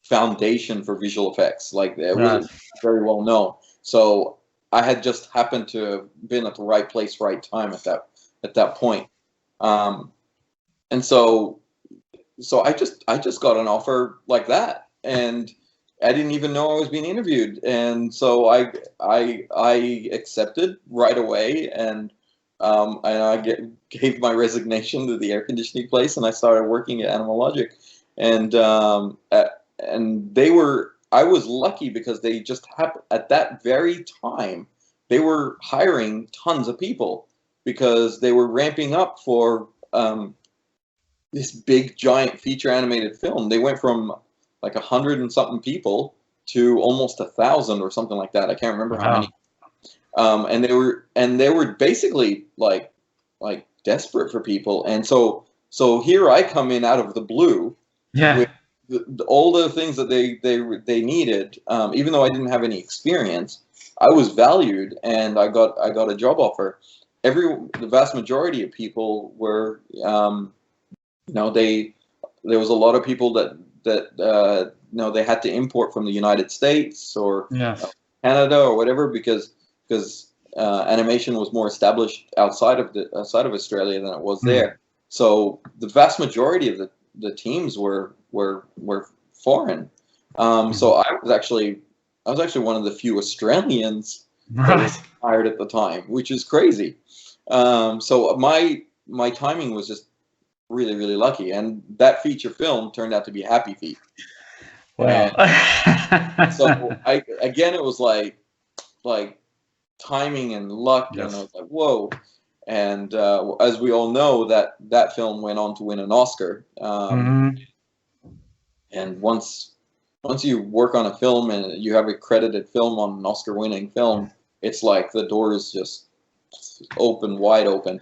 foundation for visual effects. Like, it wasn't very well known. So I had just happened to have been at the right place, right time at that point. And so I just got an offer like that, and I didn't even know I was being interviewed, and so I accepted right away, and I gave my resignation to the air conditioning place, and I started working at Animal Logic, and they were I was lucky because they just happened at that very time. They were hiring tons of people because they were ramping up for this big giant feature animated film. They went from like 100 and something people to almost 1,000 or something like that. I can't remember how many. And they were basically like desperate for people. And so here I come in out of the blue. Yeah. With all the things that they needed, even though I didn't have any experience, I was valued, and I got a job offer. The vast majority of people were, there was a lot of people that they had to import from the United States or Canada or whatever because animation was more established outside of Australia than it was there. So the vast majority of the teams were foreign. So I was actually one of the few Australians that was hired at the time, which is crazy. So my timing was just really, really lucky, and that feature film turned out to be Happy Feet. Wow. So it was like timing and luck, and I was like, whoa. And as we all know, that film went on to win an Oscar. And once you work on a film and you have a credited film on an Oscar-winning film, it's like the doors just open wide open.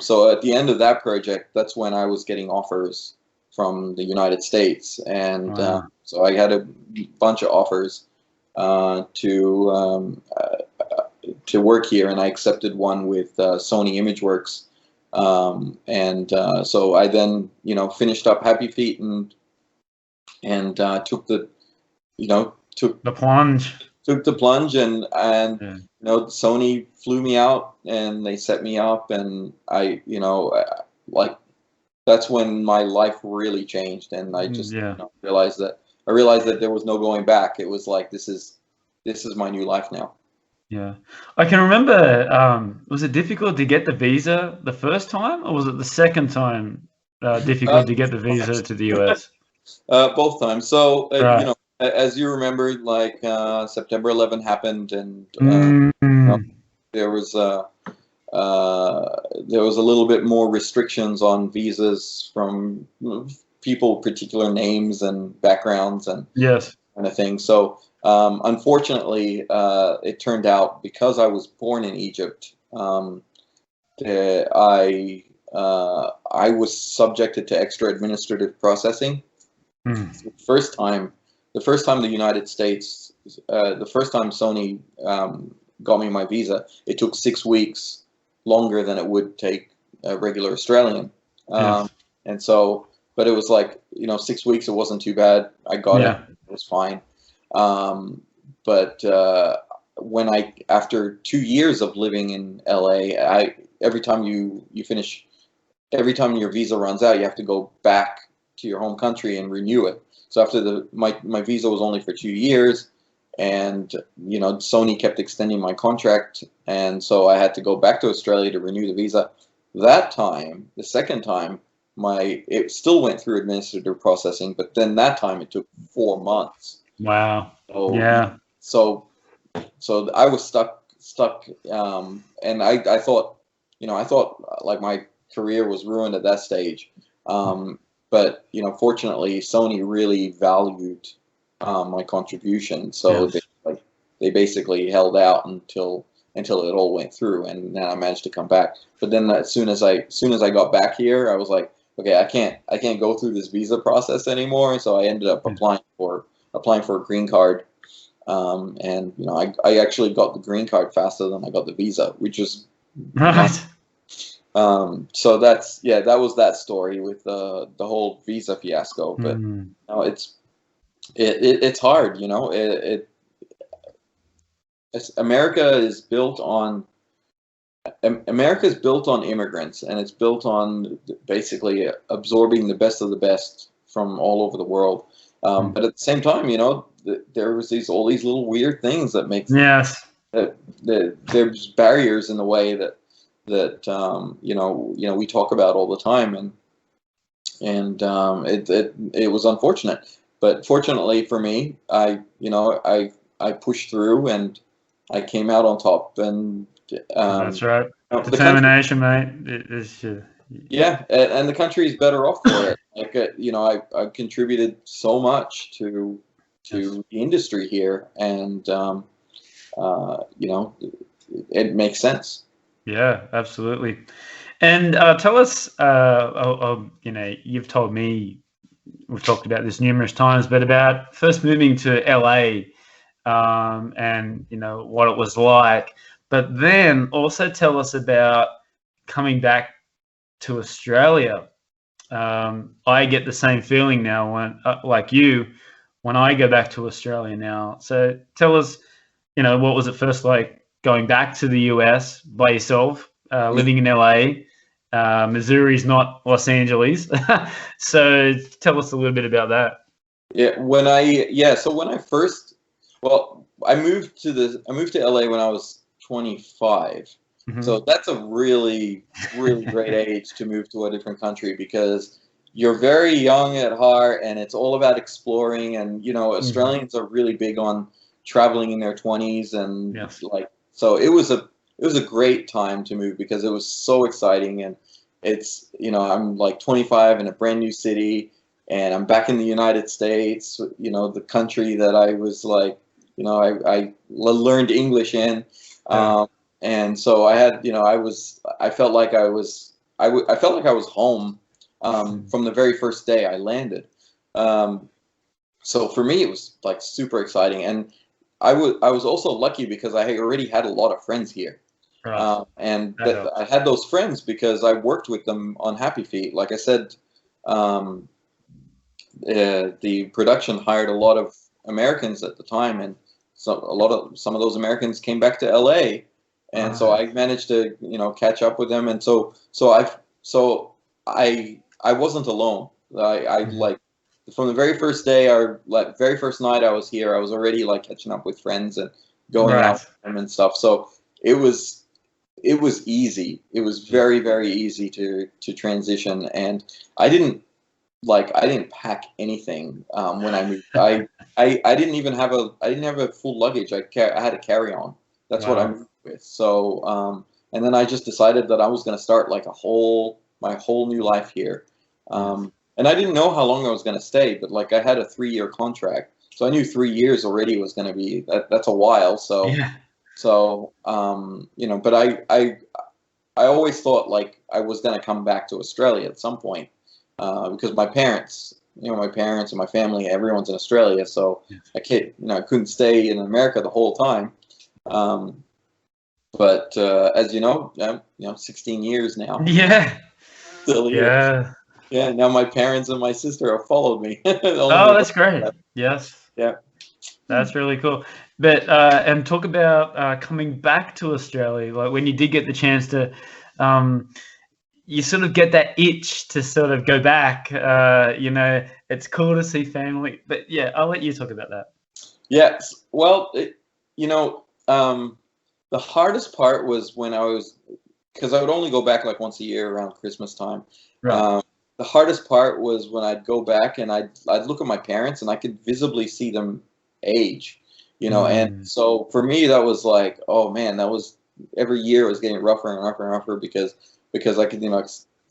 So at the end of that project, that's when I was getting offers from the United States, and so I had a bunch of offers to work here, and I accepted one with Sony ImageWorks, so I then finished up Happy Feet and took the plunge. Took the plunge, and Sony flew me out and they set me up, and I that's when my life really changed, and I just realized that there was no going back. It was like this is my new life now. Yeah, I can remember. Was it difficult to get the visa the first time, or was it the second time difficult to get the visa to the US? Both times. So as you remember, like September 11 happened, and there was a little bit more restrictions on visas from people, particular names and backgrounds, and kind of thing. So unfortunately, it turned out because I was born in Egypt, that I was subjected to extra administrative processing. The first time the United States, the first time Sony got me my visa, it took 6 weeks longer than it would take a regular Australian. And so, but it was like, 6 weeks, it wasn't too bad. I got it. It was fine. But when after 2 years of living in LA, every time every time your visa runs out, you have to go back to your home country and renew it. So after my visa was only for 2 years, and Sony kept extending my contract, and so I had to go back to Australia to renew the visa. That time, the second time, it still went through administrative processing, but then that time it took 4 months. Wow. So I was stuck, and I thought, like my career was ruined at that stage. But fortunately, Sony really valued my contribution, so they basically held out until it all went through, and then I managed to come back. But then as soon as I got back here, I was like, okay, I can't go through this visa process anymore. So I ended up applying for a green card, and I actually got the green card faster than I got the visa, which is right. So that was that story with the whole visa fiasco. But it's hard, America is built on immigrants, and it's built on basically absorbing the best of the best from all over the world. But at the same time, there was all these little weird things that make there's barriers in the way that we talk about all the time, and it was unfortunate. but fortunately for me, I pushed through and I came out on top. And That's right. the country, Determination, mate. It's yeah, and the country is better off for it. Like I contributed so much to yes. the industry here, and it makes sense. Yeah, absolutely. And tell us, you've told me, we've talked about this numerous times, but about first moving to LA, and what it was like. But then also tell us about coming back to Australia. I get the same feeling now when, like you, when I go back to Australia now. So tell us, what was it first like going back to the US by yourself, living in LA? Missouri's not Los Angeles. So tell us a little bit about that. So when I first, well, I moved to LA when I was 25. Mm-hmm. So that's a really, really great age to move to a different country, because you're very young at heart and it's all about exploring. And, Australians are really big on traveling in their 20s. And yes. so it was a great time to move, because it was so exciting. And it's, I'm like 25 in a brand new city, and I'm back in the United States, the country that I was like, I learned English in. And so I had, I felt like I was home from the very first day I landed. So for me, it was like super exciting. And I was also lucky because I already had a lot of friends here. Right. And I had those friends because I worked with them on Happy Feet. Like I said, the production hired a lot of Americans at the time, and some of those Americans came back to LA. And so I managed to, catch up with them. And so I wasn't alone. I like, from the very first day, or like very first night I was here, I was already like catching up with friends and going out with them and stuff. So it was easy. It was very, very easy to transition. And I didn't pack anything when I moved. I didn't even have a full luggage. I had a carry-on. That's what I moved with. So and then I just decided that I was going to start like my whole new life here. And I didn't know how long I was going to stay, but like I had a 3-year contract, so I knew 3 years already was going to be that's a while. So yeah. So but I always thought like I was going to come back to Australia at some point, because my parents and my family, everyone's in Australia, so I couldn't stay in America the whole time. But as 16 years now. Yeah. Still here. Yeah. Yeah. Now my parents and my sister have followed me. Oh, that's great. Yes. Yeah. That's really cool. But and talk about coming back to Australia. Like when you did get the chance to, you sort of get that itch to sort of go back. It's cool to see family. But yeah, I'll let you talk about that. Yes. Well, the hardest part was when because I would only go back like once a year around Christmas time. Right. The hardest part was when I'd go back and I'd look at my parents and I could visibly see them age, and so for me that was like, oh man, that was every year it was getting rougher and rougher and rougher because I could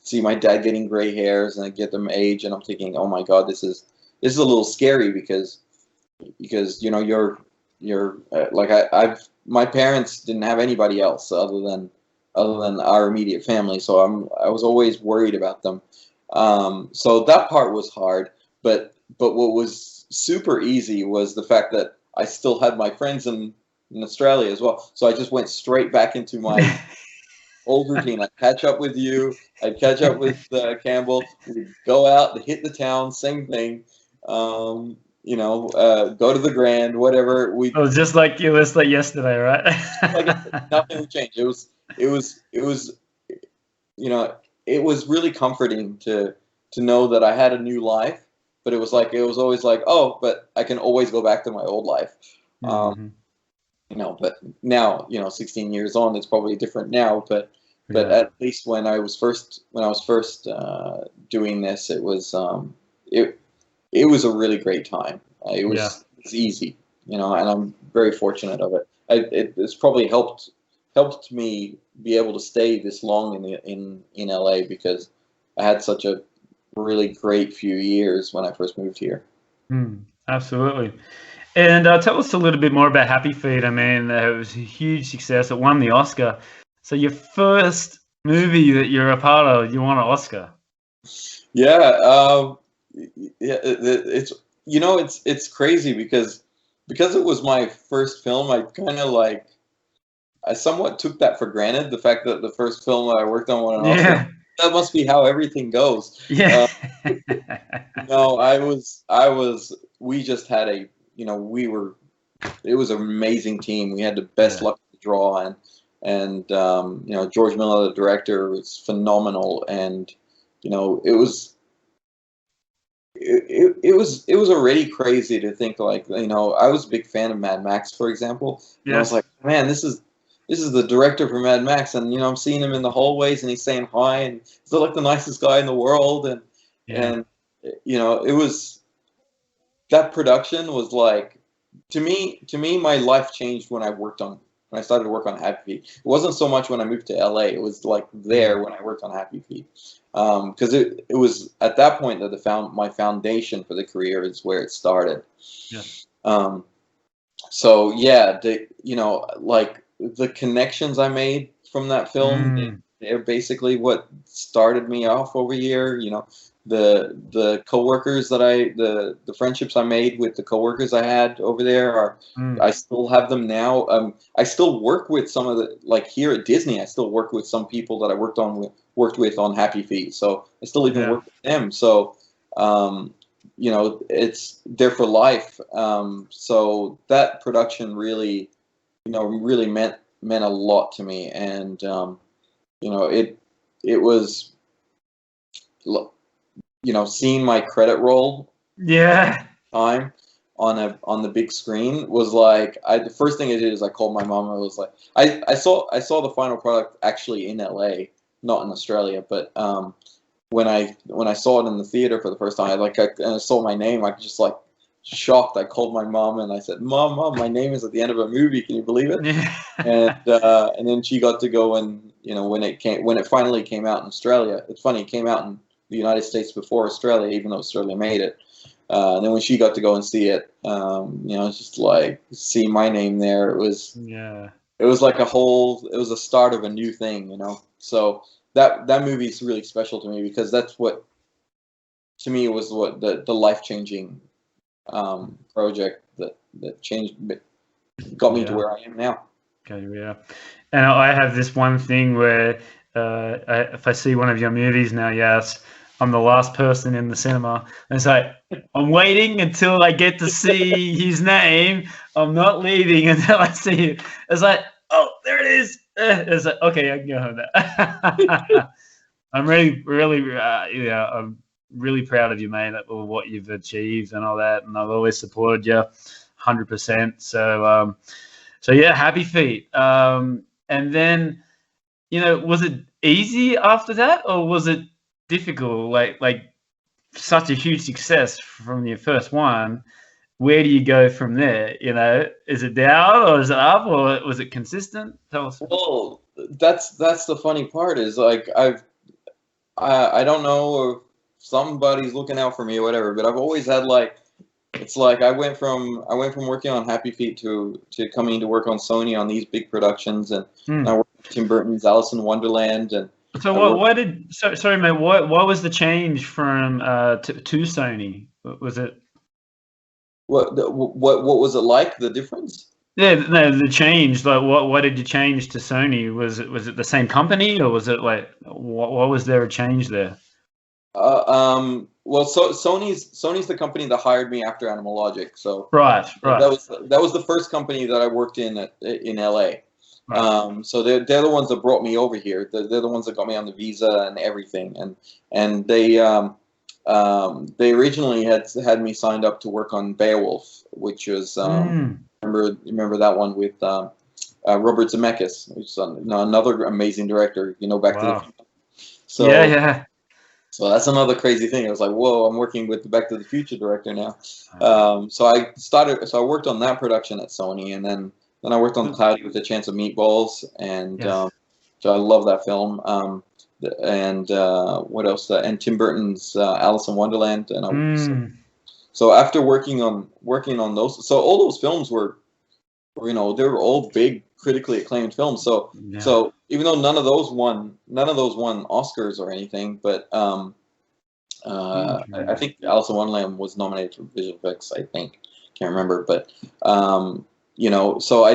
see my dad getting gray hairs and I get them age, and I'm thinking, oh my God, this is a little scary because you're like my parents didn't have anybody else other than our immediate family, so I was always worried about them. So that part was hard, but what was super easy was the fact that I still had my friends in Australia as well. So I just went straight back into my old routine. I'd catch up with you. I'd catch up with Campbell. We'd go out, hit the town, same thing. Go to the Grand, whatever. It was just like you was like yesterday, right? Like nothing would change. It was really comforting to know that I had a new life, but it was always like, oh, but I can always go back to my old life. But now, 16 years on, it's probably different now, but at least when I was first doing this, it was it was a really great time. It Yeah. was it's easy, you know, and I'm very fortunate of it. It's probably helped me be able to stay this long in LA because I had such a really great few years when I first moved here. Absolutely. And tell us a little bit more about Happy Feet. I mean, it was a huge success. It won the Oscar. So your first movie that you're a part of, you won an Oscar. Yeah, yeah. It's you know it's crazy because it was my first film. I kind of like I somewhat took that for granted. The fact that the first film that I worked on won an Oscar. Yeah. That must be how everything goes. Yeah. No, we just had a, you know, it was an amazing team. We had the best Yeah. luck to draw, and you know, George Miller, the director, was phenomenal, and you know, it was already crazy to think, like, you know, I was a big fan of Mad Max, for example, and I was Yes. like, man, this is the director for Mad Max, and you know, I'm seeing him in the hallways, and he's saying hi, and he's like the nicest guy in the world, Yeah. and you know, it was that production was like, to me, my life changed when I started to work on Happy Feet. It wasn't so much when I moved to LA. It was like there when I worked on Happy Feet, because it was at that point that my foundation for the career is where it started. Yeah. So yeah, you know, like the connections I made from that film, they're basically what started me off over here. You know, the coworkers the friendships I made with the coworkers I had over there are, I still have them now. I still work with some of the, like here at Disney, I still work with some people that I worked with on Happy Feet. So I still even work with them. So you know, they're for life. So that production really, you know, really meant a lot to me, and you know, it was, you know, seeing my credit roll, time on the big screen was like, the first thing I did is I called my mom. I was like, I saw the final product actually in LA, not in Australia, but when I saw it in the theater for the first time, I saw my name, I was just like shocked. I called my mom and I said, Mom, my name is at the end of a movie. Can you believe it? And then she got to go, and you know, when it finally came out in Australia. It's funny, it came out in the United States before Australia, even though Australia made it. And then when she got to go and see it, you know, it's just like see my name there. It was like it was a start of a new thing, you know. So that movie is really special to me because that's what, to me, was what the life-changing project that changed, got me to where I am now. Okay, yeah. And I have this one thing where if I see one of your movies now, yes, I'm the last person in the cinema. And it's like, I'm waiting until I get to see his name. I'm not leaving until I see it. It's like, oh, there it is. It's like, okay, I can go home now. I'm I'm really proud of you, mate, of what you've achieved and all that. And I've always supported you 100%. So yeah, Happy Feet. And then, you know, was it easy after that, or was it difficult? Like such a huge success from your first one. Where do you go from there? You know, is it down or is it up, or was it consistent? Tell us. Well, that's the funny part is, like, I don't know if somebody's looking out for me or whatever, but I've always had, like, it's like I went from working on Happy Feet to coming to work on Sony on these big productions, and I worked with Tim Burton's Alice in Wonderland. And so sorry mate, what was the change from to Sony? Was it what was it like, the difference? Yeah, no, the change. Like, what did you change to Sony? Was it the same company, or was it like what was there a change there? Well, so Sony's the company that hired me after Animal Logic. So right. That was the first company that I worked in LA. Right. So they're the ones that brought me over here. They're the ones that got me on the visa and everything. And they originally had me signed up to work on Beowulf, which was remember that one with Robert Zemeckis, who's another amazing director. You know, Back to the Future. So yeah. So that's another crazy thing. I was like, whoa, I'm working with the Back to the Future director now. So I worked on that production at Sony, and then I worked on Cloudy with a Chance of Meatballs, and so I love that film. And what else? And Tim Burton's Alice in Wonderland, and so after working on those, so all those films were, you know, they were all big, critically acclaimed films. So so even though none of those won Oscars or anything, but I think Alice in Wonderland was nominated for visual effects. I think, can't remember, but you know, so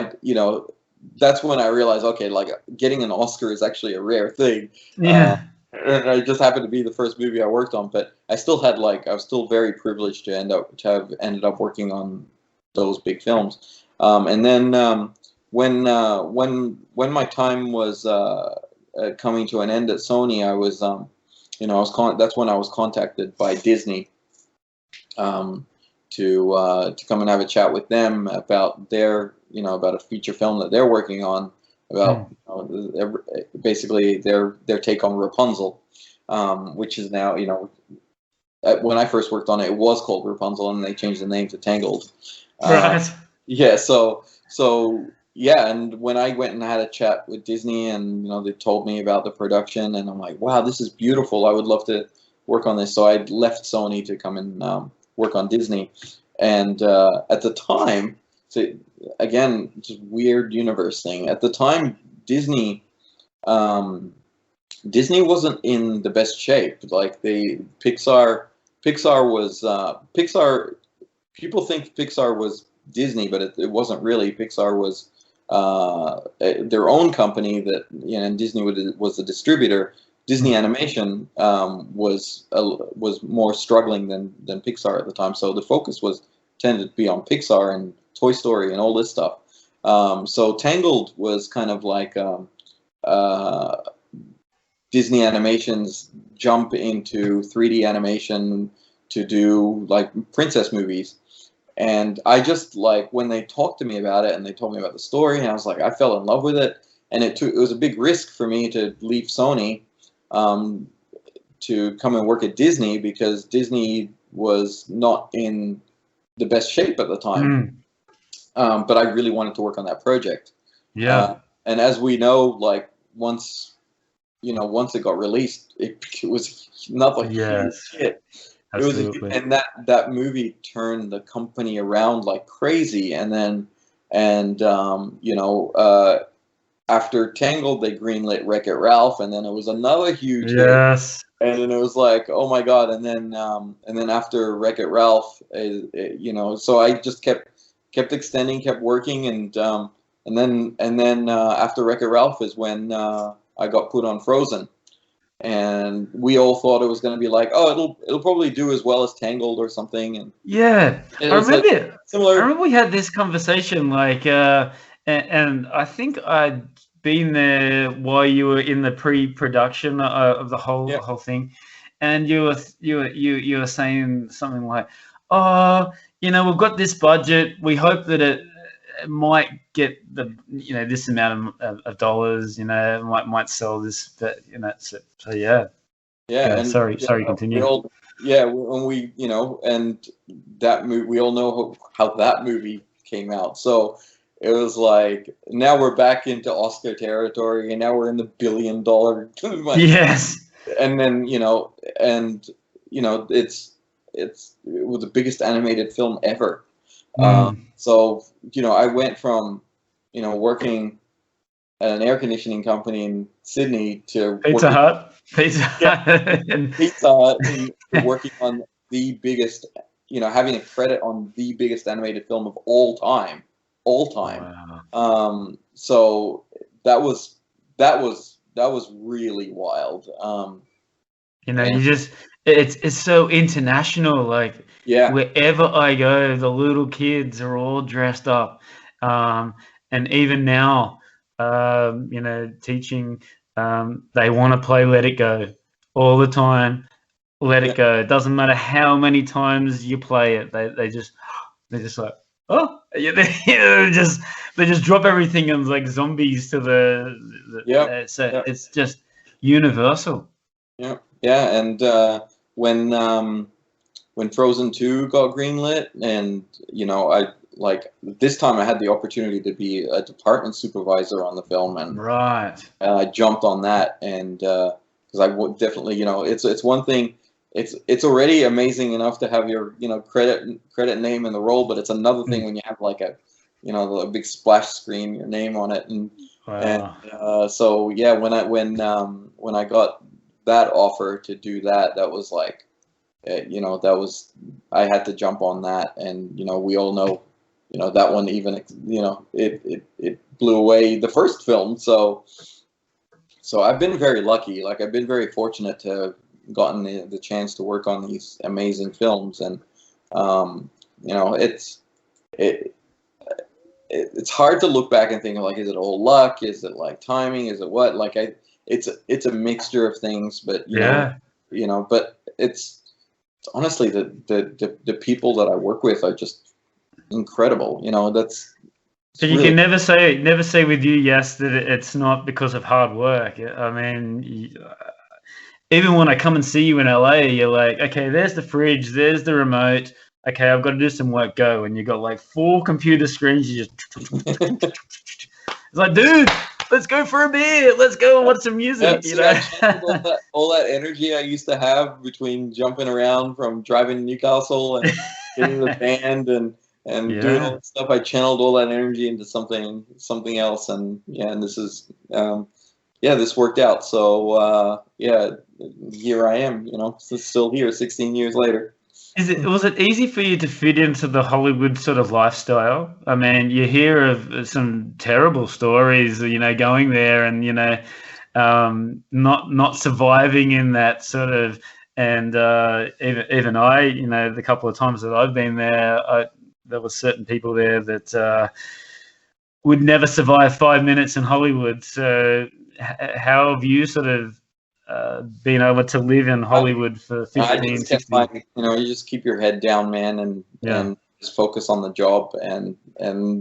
that's when I realized, okay, like getting an Oscar is actually a rare thing. And it just happened to be the first movie I worked on, but I still had I was still very privileged to have ended up working on those big films. And then when my time was coming to an end at Sony, I was you know, that's when I was contacted by Disney to come and have a chat with them about about a feature film that they're working on about basically their take on Rapunzel, which is now, you know, when I first worked on it, it was called Rapunzel, and they changed the name to Tangled. Right. Yeah. So yeah, and when I went and had a chat with Disney, and you know, they told me about the production, and I'm like, wow, this is beautiful. I would love to work on this. So I left Sony to come and work on Disney, and at the time, so again, just weird universe thing. At the time, Disney wasn't in the best shape. Like Pixar was Pixar. People think Pixar was Disney, but it wasn't really. Pixar was their own company that, you know, and Disney was the distributor. Disney Animation was more struggling than Pixar at the time, so the focus tended to be on Pixar and Toy Story and all this stuff. So Tangled was kind of like Disney Animation's jump into 3D animation to do like princess movies. And I just, like, when they talked to me about it and they told me about the story, and I was like, I fell in love with it. And it was a big risk for me to leave Sony to come and work at Disney, because Disney was not in the best shape at the time. But I really wanted to work on that project. Yeah. And as we know, like, once it got released, it was nothing. Huge hit. Absolutely. And that movie turned the company around like crazy. And then, after Tangled, they greenlit Wreck-It Ralph, and then it was another huge hit. And then it was like, oh my god! And then after Wreck-It Ralph, so I just kept extending, kept working, and then after Wreck-It Ralph is when I got put on Frozen. And we all thought it was going to be like, oh, it'll probably do as well as Tangled or something. And I remember, similar. I remember we had this conversation, like, and I think I'd been there while you were in the pre-production of the whole thing, and you were saying something like, oh, you know, we've got this budget. We hope that it might get this amount of dollars, might sell this, but so yeah. And, sorry, continue. When we, and that movie, we all know how that movie came out. So it was like, now we're back into Oscar territory, and now we're in the $1 billion. Yes. And then it was the biggest animated film ever. So, I went from, working at an air conditioning company in Sydney to Pizza Hut, working on the biggest, having a credit on the biggest animated film of all time. Wow. So that was really wild. It's so international. Like, wherever I go, the little kids are all dressed up. And even now, teaching, they want to play Let It Go all the time. Let It Go. It doesn't matter how many times you play it. They're just like, oh, yeah, they just drop everything and like zombies to the. It's just universal. Yeah. yeah, and when Frozen 2 got greenlit, and I like this time I had the opportunity to be a department supervisor on the film, and Right. I jumped on that, and because I would definitely, it's one thing. It's already amazing enough to have your credit name in the role, but it's another thing when you have like a big splash screen, your name on it, and Wow. so yeah, when I got that offer to do that, that was like, that was, I had to jump on that, and we all know, that one even, it blew away the first film, so I've been very lucky. Like I've been very fortunate to have gotten the chance to work on these amazing films, and it's it's hard to look back and think like, is it all luck? Is it like timing? Is it what? Like it's a mixture of things, but but it's honestly the people that I work with are just incredible. But you can never say with you, yes, that it's not because of hard work. I mean, even when I come and see you in LA, you're like, okay, there's the fridge, there's the remote. Okay, I've got to do some work, go. And you got like 4 computer screens. You just it's like, dude, let's go for a beer. Let's go and watch some music. All that energy I used to have between jumping around from driving to Newcastle and getting the band and doing all that stuff, I channeled all that energy into something else, and this is this worked out. So here I am, still here 16 years later. Was it easy for you to fit into the Hollywood sort of lifestyle? I mean, you hear of some terrible stories, going there and not surviving in that sort of, and even I, the couple of times that I've been there, there were certain people there that would never survive 5 minutes in Hollywood. So how have you sort of being able to live in Hollywood for 15, 16? You just keep your head down, man, and just focus on the job, and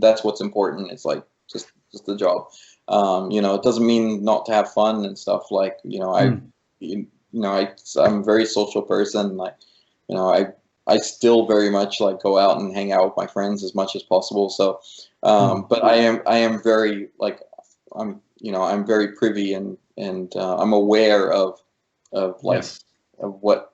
that's what's important. It's like just the job. It doesn't mean not to have fun and stuff. Like I'm a very social person. Like I still very much like go out and hang out with my friends as much as possible. So, but I am very like I'm very privy and I'm aware of like of what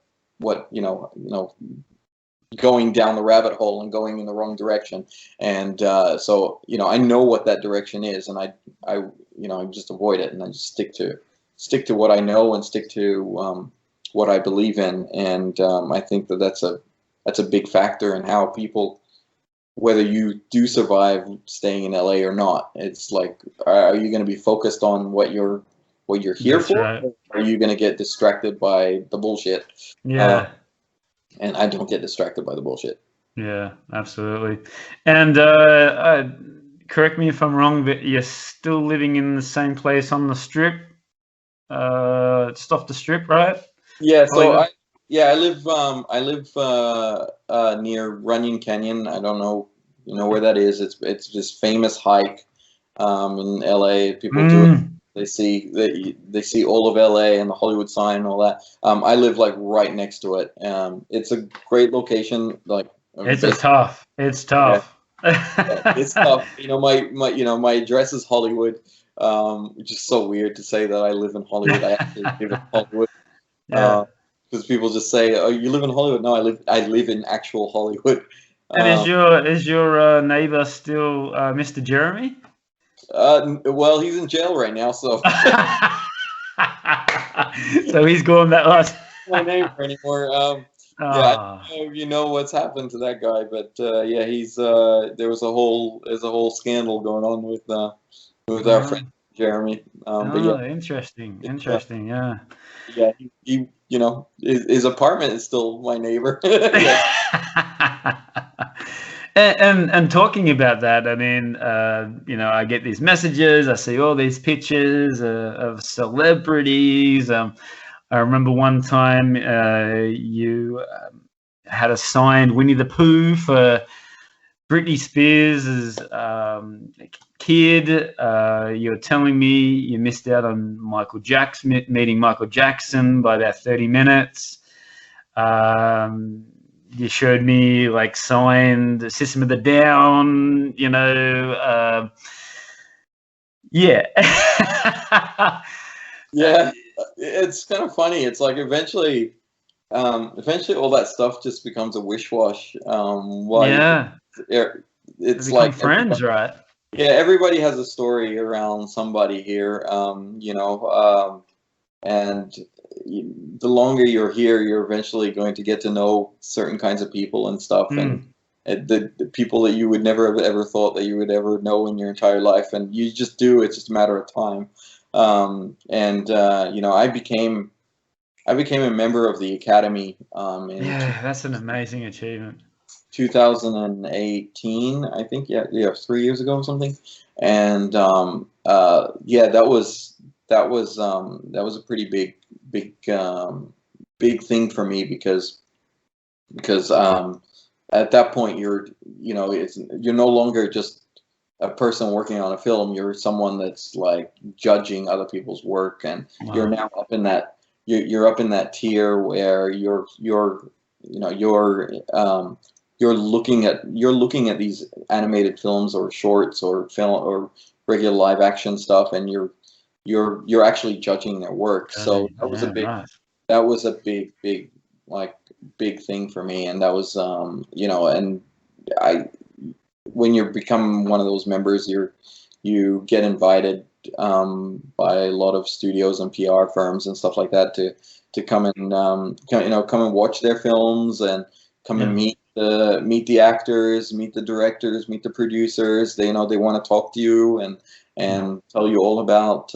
going down the rabbit hole and going in the wrong direction, and so I know what that direction is, and I just avoid it, and I just stick to what I know and stick to what I believe in, and I think that's a big factor in how people, whether you do survive staying in LA or not, it's like, are you going to be focused on what you're here for? Right. Or are you going to get distracted by the bullshit? Yeah. And I don't get distracted by the bullshit. Yeah, absolutely. And correct me if I'm wrong, but you're still living in the same place on the Strip, just off the Strip, right? Yeah. So I live near Runyon Canyon. I don't know, where that is. It's this famous hike in LA. People do it. They see all of LA and the Hollywood sign and all that. I live like right next to it. It's a great location. Like it's tough. It's tough. Yeah, it's tough. My address is Hollywood, which is so weird to say that I live in Hollywood. I actually live in Hollywood. Yeah. Because people just say, "Oh, you live in Hollywood?" No, I live in actual Hollywood. And is your neighbor still Mr. Jeremy? Well, he's in jail right now, so so he's gone that last. My neighbor anymore. I don't know what's happened to that guy, but he's there's a whole scandal going on with our friend Jeremy. Interesting. Yeah. Yeah, he his apartment is still my neighbor. And talking about that, I mean, I get these messages, I see all these pictures of celebrities. I remember one time you had a signed Winnie the Pooh for Britney Spears' kid, you're telling me you missed out on meeting Michael Jackson by about 30 minutes. You showed me like signed System of the Down, you know. Yeah. Yeah, it's kind of funny. It's like eventually all that stuff just becomes a wish-wash. Yeah. It's like like friends, right? Yeah, everybody has a story around somebody here, you know, and the longer you're here, you're eventually going to get to know certain kinds of people and stuff, and the people that you would never have ever thought that you would ever know in your entire life, and you just do. It's just a matter of time. You know, I became a member of the Academy. That's an amazing achievement. 2018, I think. Yeah, 3 years ago or something. And yeah, that was a pretty big thing for me because at that point you're no longer just a person working on a film. You're someone that's like judging other people's work, and you're now up in that you're up in that tier where you're looking at these animated films or shorts or film or regular live action stuff, and you're actually judging their work. So that was a big thing for me, and that was you know, and when you become one of those members, you get invited by a lot of studios and PR firms and stuff like that to come and watch their films and come and meet the actors, meet the directors, meet the producers. They want to talk to you and tell you all about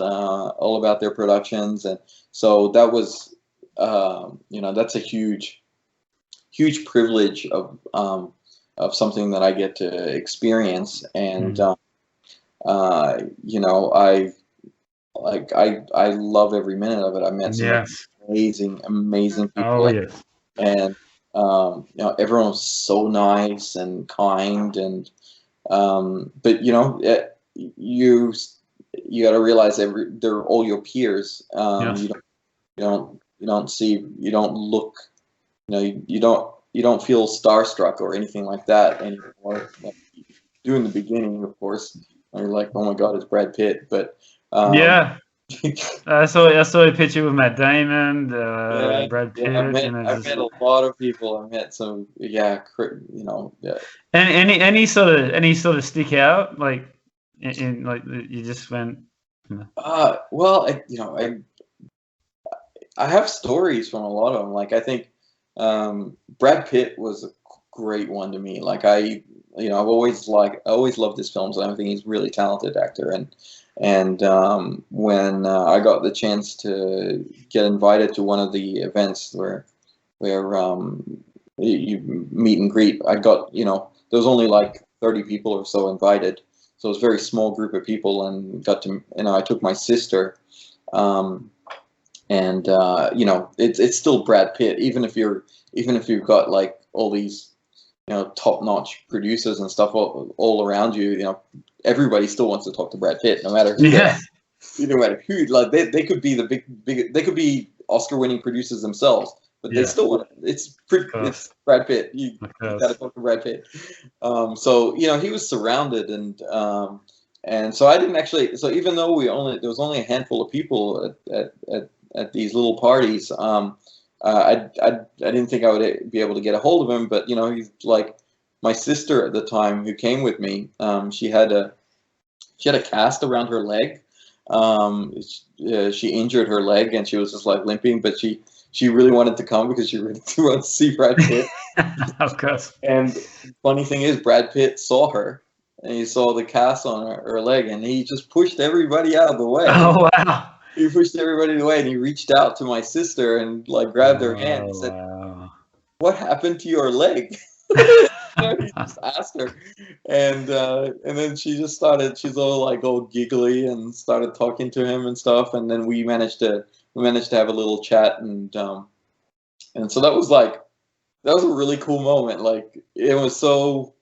their productions. And so that was that's a huge privilege of something that I get to experience. And I love every minute of it. I met some amazing people. And everyone was so nice and kind, and but you got to realize they're all your peers. You don't feel starstruck or anything like that anymore. Like you do in the beginning, of course. You're like, oh my God, it's Brad Pitt. But I saw a picture with Matt Damon, Brad Pitt. I've met a lot of people. I met some, And any sort of stick out, like in like you just went. Well, I have stories from a lot of them. Like I think Brad Pitt was a great one to me. Like I always loved his films, and I think he's a really talented actor. And when I got the chance to get invited to one of the events where you meet and greet, I got there was only like 30 people or so invited, so it was a very small group of people, and I took my sister, it's still Brad Pitt, even if you've got like all these top-notch producers and stuff all around you. Everybody still wants to talk to Brad Pitt, no matter who. No matter who. Like they could be the big. They could be Oscar-winning producers themselves, but they still want. It's Brad Pitt. You got to talk to Brad Pitt. So he was surrounded, and so I didn't actually. So even though there was only a handful of people at these little parties, I didn't think I would be able to get a hold of him. But he's like my sister at the time who came with me. She had a cast around her leg. She injured her leg, and she was just like limping, but she really wanted to come because she really wanted to see Brad Pitt. Of course. And funny thing is, Brad Pitt saw her, and he saw the cast on her leg, and he just pushed everybody out of the way. Oh wow! He pushed everybody away, and he reached out to my sister and like grabbed her hand and said, "What happened to your leg?" He just asked her, and then she just started. She's all giggly and started talking to him and stuff. And then we managed to have a little chat, and so that was a really cool moment. Like it was so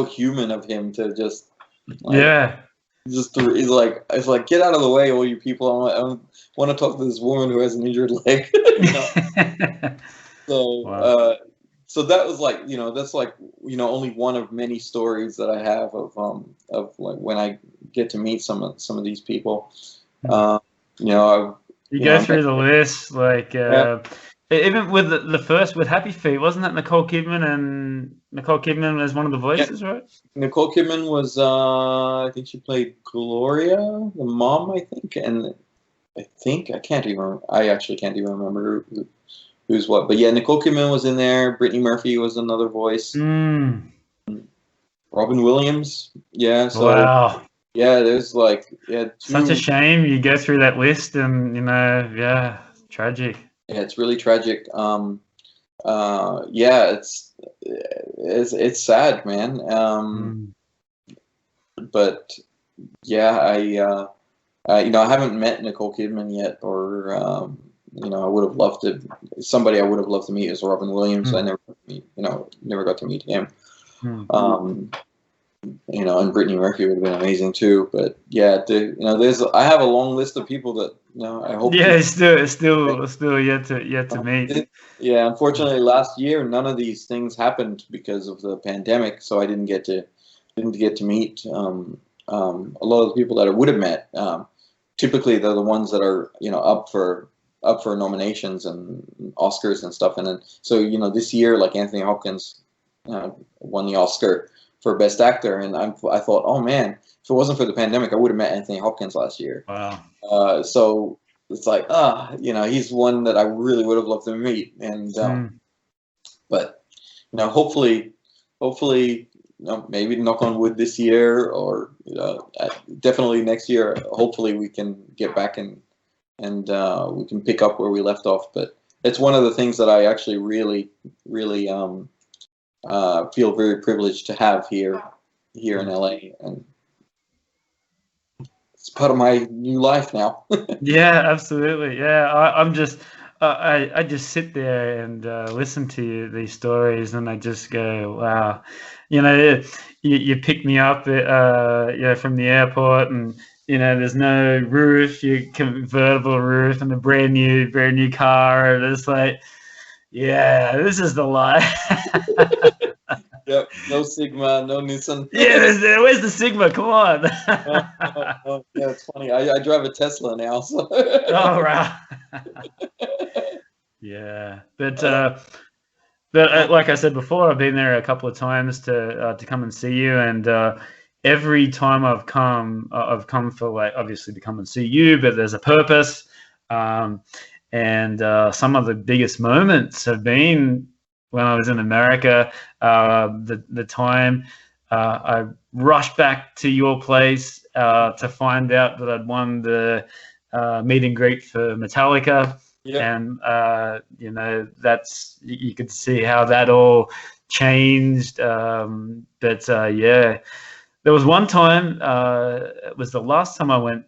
human of him to just Like, Yeah. he's like, it's like, get out of the way, all you people. I want to talk to this woman who has an injured leg. You know? So, Wow. so that was like, that's like, only one of many stories that I have of like when I get to meet some of these people. Uh, you know, You you know, go I met, through the list, like yeah, even with the first with Happy Feet, wasn't that Nicole Kidman, and Nicole Kidman was one of the yeah. voices, right? Nicole Kidman was, I think she played Gloria, the mom, I think, and I can't even, I actually can't even remember who's what, but yeah, Nicole Kidman was in there. Brittany Murphy was another voice. Mm. Robin Williams, yeah. So Wow. yeah, there's like, yeah, Such a two. shame you go through that list, and yeah, tragic. Yeah, it's really tragic. Yeah, it's sad, man. Mm. But yeah, I haven't met Nicole Kidman yet, or I would have loved to. Somebody I would have loved to meet is Robin Williams. I Mm. never got to meet, never got to meet him. Mm. Um, and Brittany Murphy would have been amazing too. But yeah, I have a long list of people that I hope Yeah, to. it's still yet to meet. Yeah, unfortunately, last year none of these things happened because of the pandemic, so I didn't get to meet a lot of the people that I would have met. Typically, they're the ones that are up for nominations and Oscars and stuff. And then so this year, like Anthony Hopkins won the Oscar for Best Actor, and I thought, oh man, if it wasn't for the pandemic, I would have met Anthony Hopkins last year. Wow. So it's like, he's one that I really would have loved to meet, and Mm. but hopefully, maybe knock on wood this year, or definitely next year. Hopefully, we can get back and we can pick up where we left off. But it's one of the things that I actually really, really feel very privileged to have here in LA, and it's part of my new life now. Yeah, absolutely. Yeah, I'm just I just sit there and listen to these stories, and I just go, wow. You pick me up from the airport, and there's no roof, your convertible roof, and a brand new car, and it's like, yeah, this is the life. Yep, no Sigma, no Nissan. Yeah, where's the Sigma? Come on. Yeah, it's funny. I drive a Tesla now, so. Oh, right. Yeah, but like I said before, I've been there a couple of times to come and see you, and every time I've come for, like, obviously to come and see you, but there's a purpose. And some of the biggest moments have been when I was in America. The time I rushed back to your place to find out that I'd won the meet and greet for Metallica. Yeah. And that's, you could see how that all changed. But yeah, there was one time, it was the last time I went.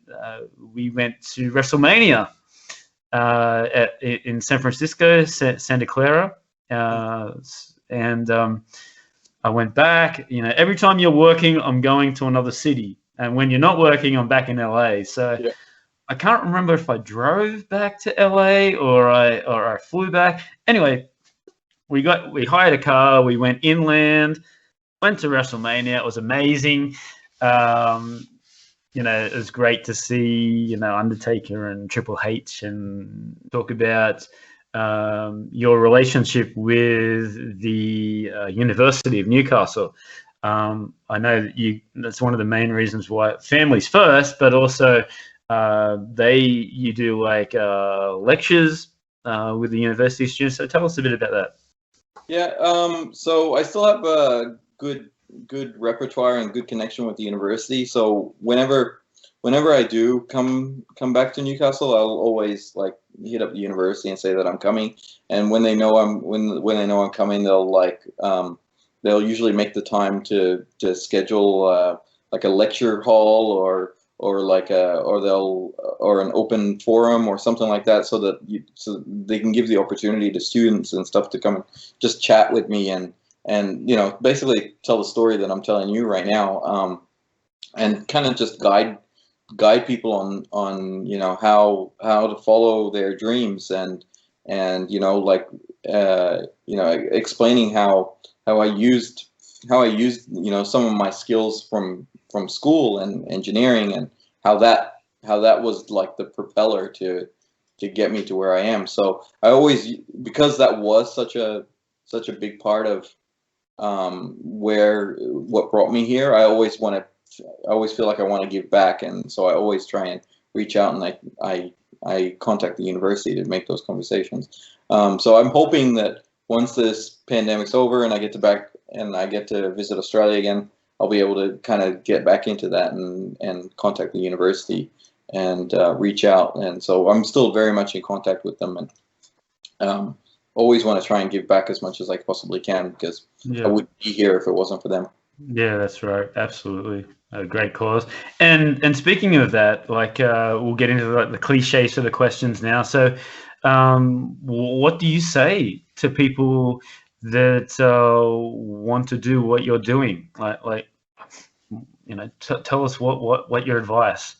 We went to WrestleMania in San Francisco, Santa Clara, and I went back. Every time you're working, I'm going to another city, and when you're not working, I'm back in LA. So. Yeah. I can't remember if I drove back to LA or I flew back. Anyway, we hired a car. We went inland, went to WrestleMania. It was amazing. It was great to see Undertaker and Triple H, and talk about your relationship with the University of Newcastle. I know that that's one of the main reasons why families first, but also. You do like lectures with the university students. So tell us a bit about that. Yeah. So I still have a good repertoire and good connection with the university. So whenever I do come back to Newcastle, I'll always like hit up the university and say that I'm coming. And when they know I'm coming, they'll usually make the time to schedule like a lecture hall or an open forum or something like that, so they can give the opportunity to students and stuff to come and just chat with me and basically tell the story that I'm telling you right now. and kind of just guide people on how to follow their dreams, and explaining how I used some of my skills from school and engineering, and how that was like the propeller to get me to where I am. So I always, because that was such a big part of what brought me here, I always feel like I want to give back, and so I always try and reach out, and I contact the university to make those conversations. So I'm hoping that once this pandemic's over and I get to visit Australia again, I'll be able to kind of get back into that and contact the university and reach out. And so I'm still very much in contact with them, and always want to try and give back as much as I possibly can, because I wouldn't be here if it wasn't for them. Yeah, that's right. Absolutely. A great cause. And speaking of that, like we'll get into the cliche sort of questions now. So what do you say to people that want to do what you're doing? Like tell us what your advice.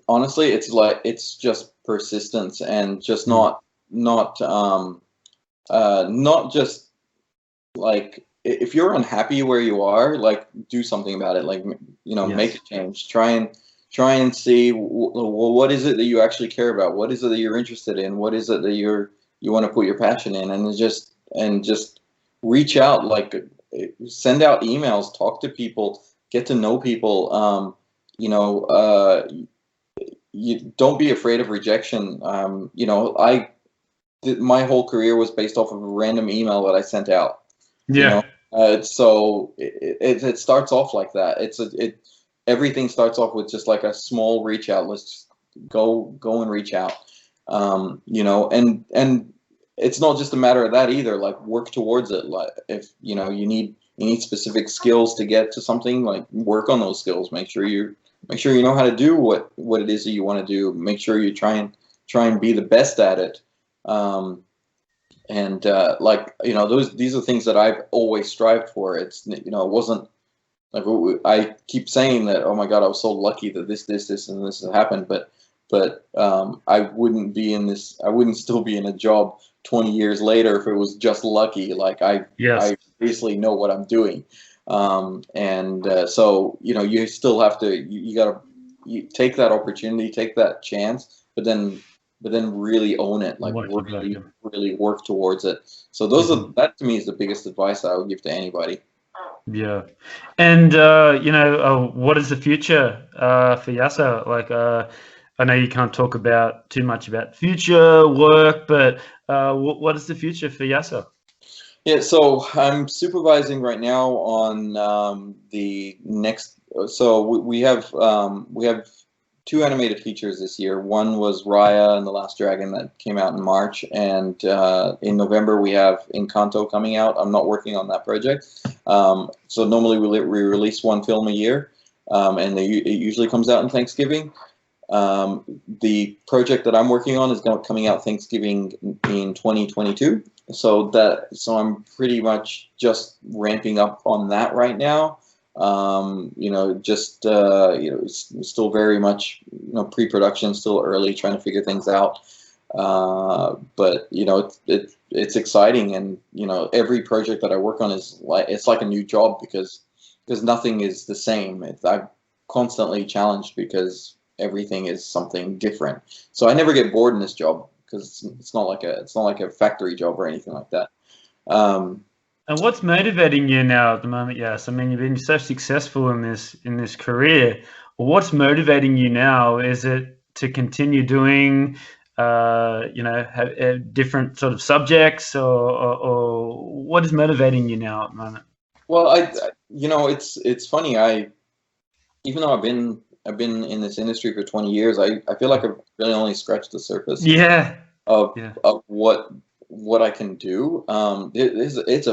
Honestly, it's just persistence, and just not just like, if you're unhappy where you are, like, do something about it. Like, make a change. Try and see what is it that you actually care about. What is it that you're interested in? What is it that you want to put your passion in? And just reach out. Like, send out emails, talk to people, get to know people. You don't be afraid of rejection. My whole career was based off of a random email that I sent out. Yeah. So it starts off like that. Everything starts off with just like a small reach out. Let's just go and reach out. And it's not just a matter of that either. Like, work towards it. Like, if you need specific skills to get to something, like, work on those skills. Make sure you know how to do what it is that you want to do. Make sure you try and be the best at it. These are things that I've always strived for. It's, it wasn't like, I keep saying that, oh my God, I was so lucky that this and this has happened, but I wouldn't still be in a job 20 years later if it was just lucky. Like, I basically know what I'm doing. So you still have to, you gotta take that opportunity, take that chance, but then really own it, like, really work towards it. So that to me is the biggest advice I would give to anybody. Yeah. And what is the future for Yasser? Like, I know you can't talk about too much about future work, but what is the future for Yasser? Yeah, so I'm supervising right now on the next. So we have 2 animated features this year. One was Raya and the Last Dragon that came out in March, and in November we have Encanto coming out. I'm not working on that project. So normally we release 1 film a year, and it usually comes out in Thanksgiving. The project that I'm working on is coming out Thanksgiving in 2022. So I'm pretty much just ramping up on that right now. It's still very much, pre-production, still early, trying to figure things out. But it's exciting, and every project that I work on is like a new job, because nothing is the same. I'm constantly challenged because everything is something different. So I never get bored in this job, because it's not like a factory job or anything like that. And what's motivating you now at the moment? Yes, I mean, you've been so successful in this career. What's motivating you now? Is it to continue doing, different sort of subjects, or what is motivating you now at the moment? Well, it's funny. Even though I've been in this industry for 20 years, I feel like I've really only scratched the surface. Yeah. Of what I can do. It's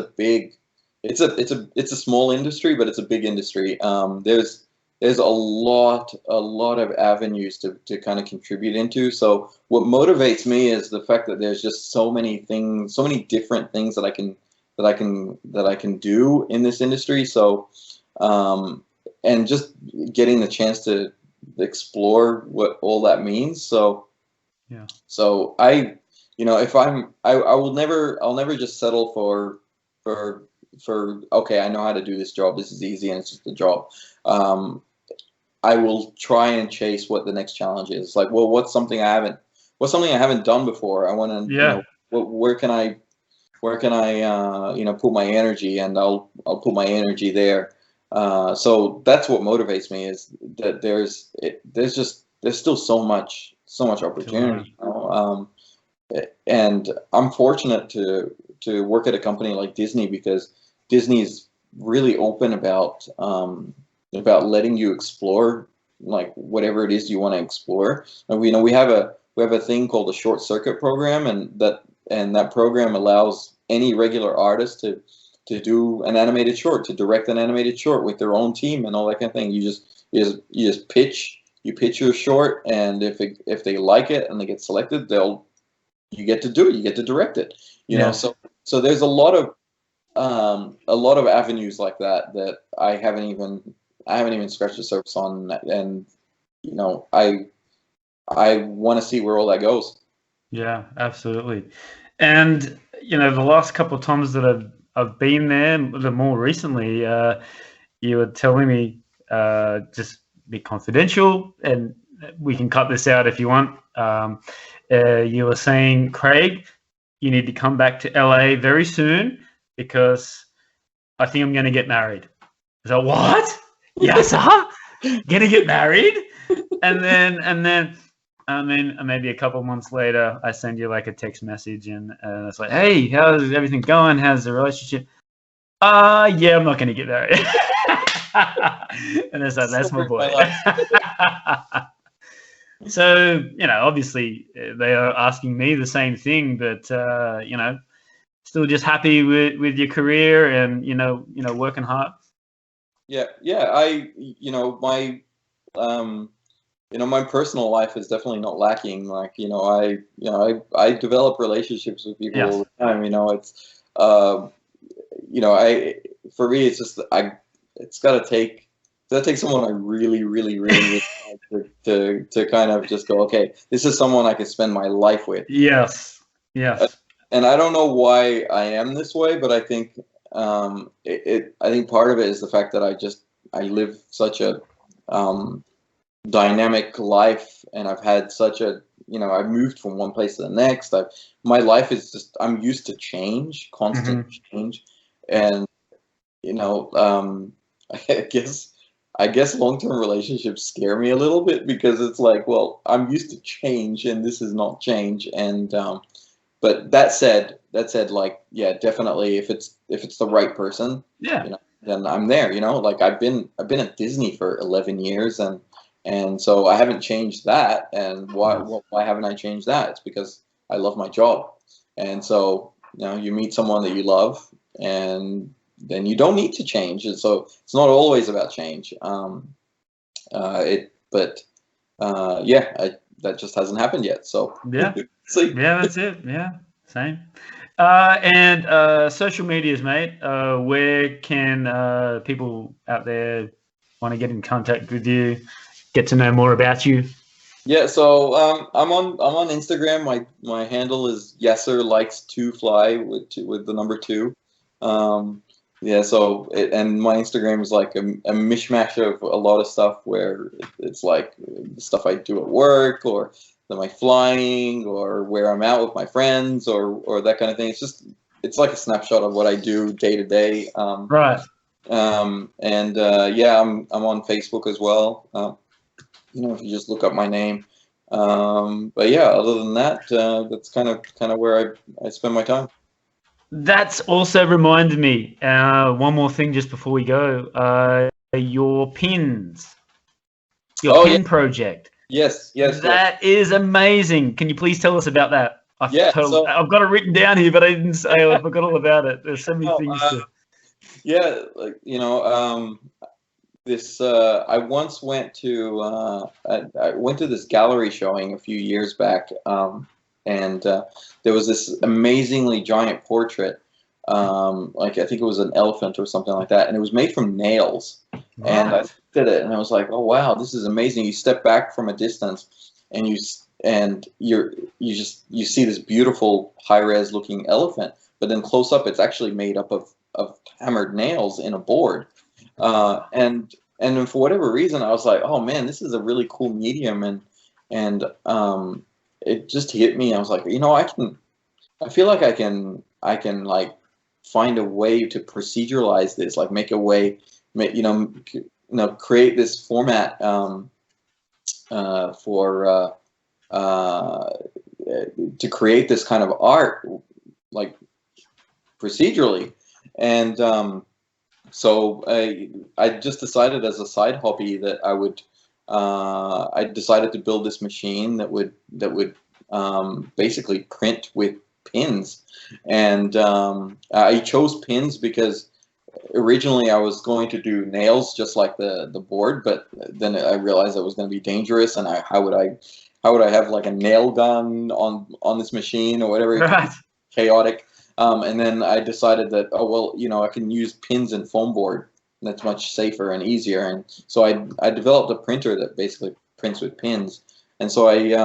a small industry, but it's a big industry. There's a lot of avenues to kind of contribute into. So what motivates me is the fact that there's just so many things, so many different things that I can do in this industry. So and just getting the chance to explore what all that means. So Yeah. So I, if I'll never just settle for okay, I know how to do this job. This is easy and it's just a job. I will try and chase what the next challenge is. Like, well, what's something I haven't done before? I want to, where can I, put my energy, and I'll put my energy there. So that's what motivates me, is that there's still so much opportunity. And I'm fortunate to work at a company like Disney, because Disney's really open about letting you explore, like, whatever it is you want to explore. And we have a thing called the Short Circuit program, and that program allows any regular artist to do an animated short, to direct an animated short with their own team and all that kind of thing. You just pitch your short, and if they like it and they get selected, you get to do it. You get to direct it. You know, so there's a lot of avenues like that I haven't even scratched the surface on, and I want to see where all that goes. Yeah, absolutely. And the last couple of times that I've been there, the more recently, you were telling me, just be confidential, and we can cut this out if you want. You were saying, Craig, you need to come back to LA very soon, because I think I'm going to get married. I was like, what? Yasser? Gonna get married? And then maybe a couple months later, I send you like a text message, and it's like, hey, how's everything going? How's the relationship? Yeah, I'm not going to get married. And it's like, that's my boy. So, obviously they are asking me the same thing, but, still just happy with your career and, working hard. Yeah. My personal life is definitely not lacking. Like, I develop relationships with people all the time. For me, it's just, it's got to take someone I really, really, really like to kind of just go, okay, this is someone I can spend my life with. Yes. And I don't know why I am this way, but I think I think part of it is the fact that I live such a dynamic life, and I've had such a, I've moved from one place to the next. My life is just, I'm used to change, constant change, and I guess long-term relationships scare me a little bit, because it's like, well, I'm used to change, and this is not change. And but that said, like, yeah, definitely, if it's the right person, then I'm there. Like, I've been at Disney for 11 years, and so I haven't changed that. And why haven't I changed that? It's because I love my job. And so, you meet someone that you love, and then you don't need to change. And so it's not always about change. That just hasn't happened yet. So yeah. See. Yeah, that's it. Yeah, same. And social medias, mate. Where can people out there want to get in contact with you, get to know more about you? Yeah, so I'm on Instagram. My handle is Yasser likes to fly with the number 2. And my Instagram is like a mishmash of a lot of stuff, where it's like the stuff I do at work, or my flying, or where I'm out with my friends, or that kind of thing. It's like a snapshot of what I do day to day. Right. I'm on Facebook as well. If you just look up my name. But yeah, other than that, that's kind of where I spend my time. That's also reminded me, one more thing just before we go, your pins, your pin project. Yes. That is amazing. Can you please tell us about that? I've got it written down here, but I didn't say. I forgot all about it. There's so many things to... Yeah, like, this. I once went to I went to this gallery showing a few years back, and there was this amazingly giant portrait. Like, I think it was an elephant or something like that, and it was made from nails. And I Right. looked at it and I was like, oh wow, this is amazing. You step back from a distance and you see this beautiful high-res looking elephant, but then close up it's actually made up of hammered nails in a board. And then for whatever reason I was like, oh man, this is a really cool medium, and it just hit me. I was like, I feel like I can like find a way to proceduralize this, like make a way, create this format for to create this kind of art, like procedurally. And so I just decided as a side hobby that I decided to build this machine that would basically print with pins. And I chose pins because originally I was going to do nails just like the board, but then I realized that was going to be dangerous, and how would I have like a nail gun on this machine or whatever? Right. Chaotic. And then I decided that, oh well, I can use pins and foam board. That's much safer and easier. And so I developed a printer that basically prints with pins. And so I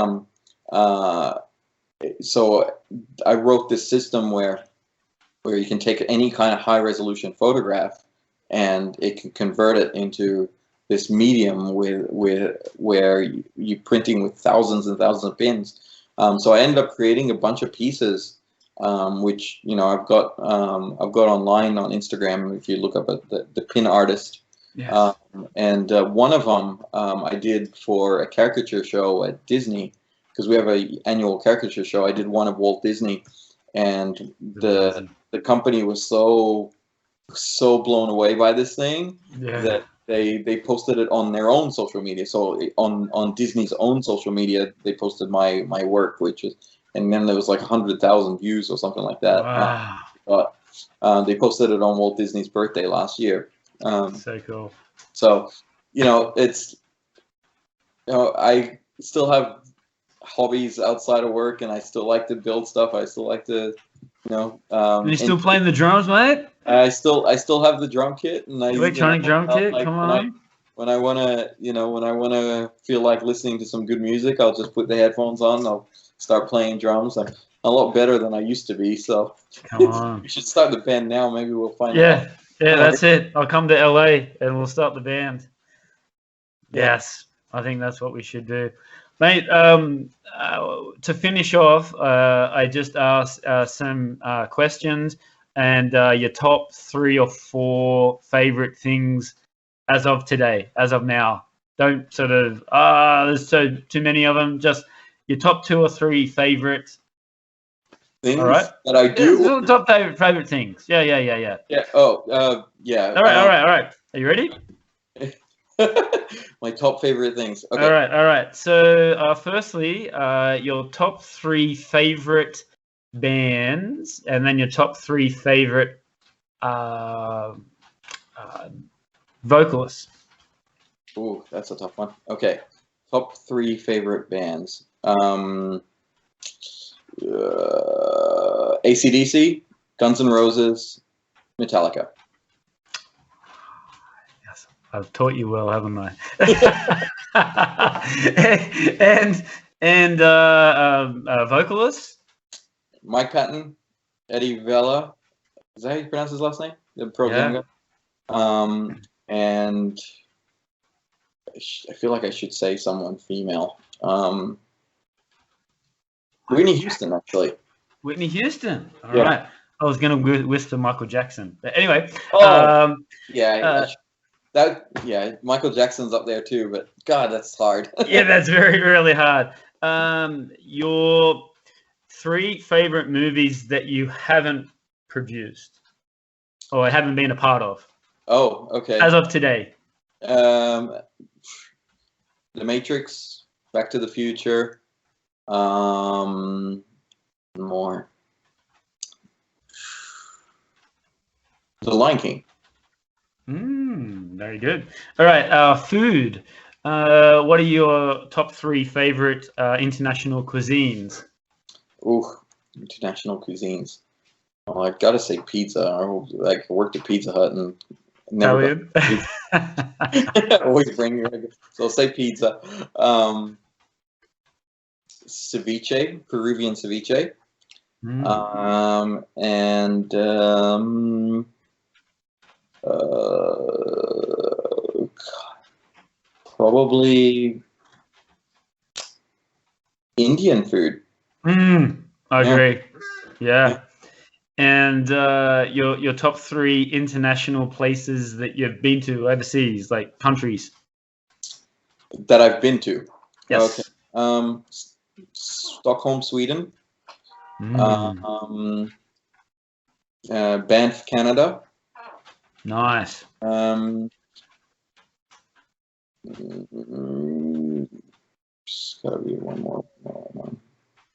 wrote this system where you can take any kind of high resolution photograph and it can convert it into this medium where you're printing with thousands and thousands of pins. So I ended up creating a bunch of pieces, which I've got online on Instagram if you look up at the pin artist. Yes. And one of them I did for a caricature show at Disney, because we have an annual caricature show. I did one of Walt Disney, and the company was so blown away by this thing that they posted it on their own social media. So on Disney's own social media, they posted my work, and then there was like 100,000 views or something like that. Wow. They posted it on Walt Disney's birthday last year. So cool. So it's I still have hobbies outside of work, and I still like to build stuff. I still like to you still playing the drums, mate? I still have the drum kit, and Electronic drum kit. Like, Come on. When I wanna feel like listening to some good music, I'll just put the headphones on. I'll start playing drums. I'm a lot better than I used to be. So Come on. we should start the band now. Maybe we'll find. Yeah, that's it. I'll come to LA and we'll start the band. Yes, I think that's what we should do. Mate, to finish off, I just asked some questions, and your top 3 or 4 favorite things as of today, as of now. Don't sort of, there's too many of them. Just your top 2 or 3 favorite things that I do. Yeah, top favorite things. Yeah. Yeah. Oh, yeah. All right. Are you ready? My top favorite things. Okay. All right. So, firstly, your top 3 favorite bands, and then your top 3 favorite vocalists. Ooh, that's a tough one. Okay, top 3 favorite bands. AC/DC, Guns N' Roses, Metallica. I've taught you well, haven't I? and vocalists? Mike Patton, Eddie Vela. Is that how you pronounce his last name? The pro game guy. And I feel like I should say someone female. Whitney Houston, actually. Whitney Houston. All right. I was going to whisper Michael Jackson, but anyway. Michael Jackson's up there too, but God, that's hard. Yeah, that's very, really hard. Your 3 favorite movies that you haven't produced or haven't been a part of. Oh, okay. As of today. The Matrix, Back to the Future, more. The Lion King. Very good. All right, food. What are your top 3 favorite international cuisines? Ooh, international cuisines. Oh, I've got to say pizza. I worked at Pizza Hut, and Italian. Always bring your. So I'll say pizza. Ceviche, Peruvian ceviche. And probably Indian food. I agree. Yeah. And your top 3 international places that you've been to overseas, like countries that I've been to. Yes. Okay. Stockholm, Sweden. Banff, Canada. Nice. Just gotta be one more.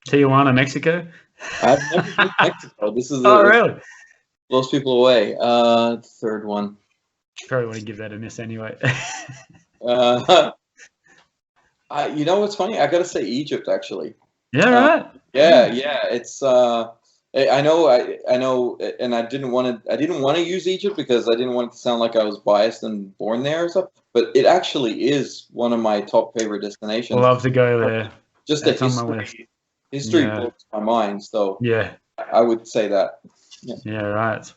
Tijuana, Mexico. I've never been to Mexico. This is really? Blows people away. Third one. Probably want to give that a miss anyway. You know what's funny? I gotta say Egypt, actually. Yeah, right. Yeah. It's I know, and I didn't want to use Egypt because I didn't want it to sound like I was biased and born there or something. But it actually is one of my top favorite destinations. I'd love to go there. Just the history blows my mind. So yeah, I would say that. Yeah, right.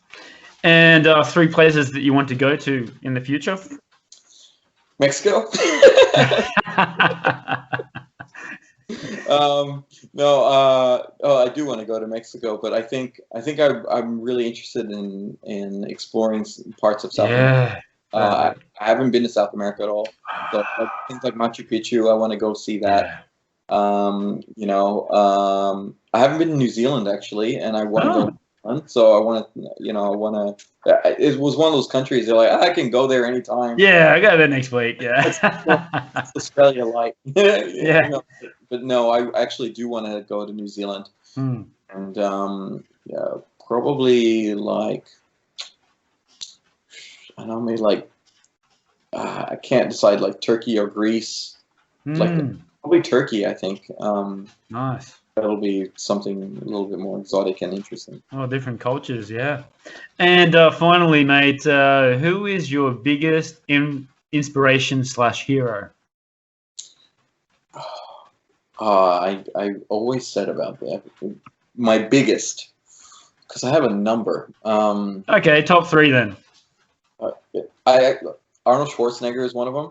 And 3 places that you want to go to in the future? Mexico. I do want to go to Mexico, but I think I'm really interested in exploring parts of South America. I haven't been to South America at all. So things like Machu Picchu, I want to go see that. I haven't been to New Zealand actually, and I want to go. So I want to, it was one of those countries they're like, I can go there anytime. Yeah, I go there next week. Yeah. It's Australia like. Yeah. But no, I actually do want to go to New Zealand. And probably like, I don't know, maybe like, I can't decide, like Turkey or Greece. Like probably Turkey, I think. Nice. That'll be something a little bit more exotic and interesting. Oh, different cultures, yeah. And finally, mate, who is your biggest inspiration/hero? I always said about that. My biggest, because I have a number. Okay, top 3 then. Arnold Schwarzenegger is one of them.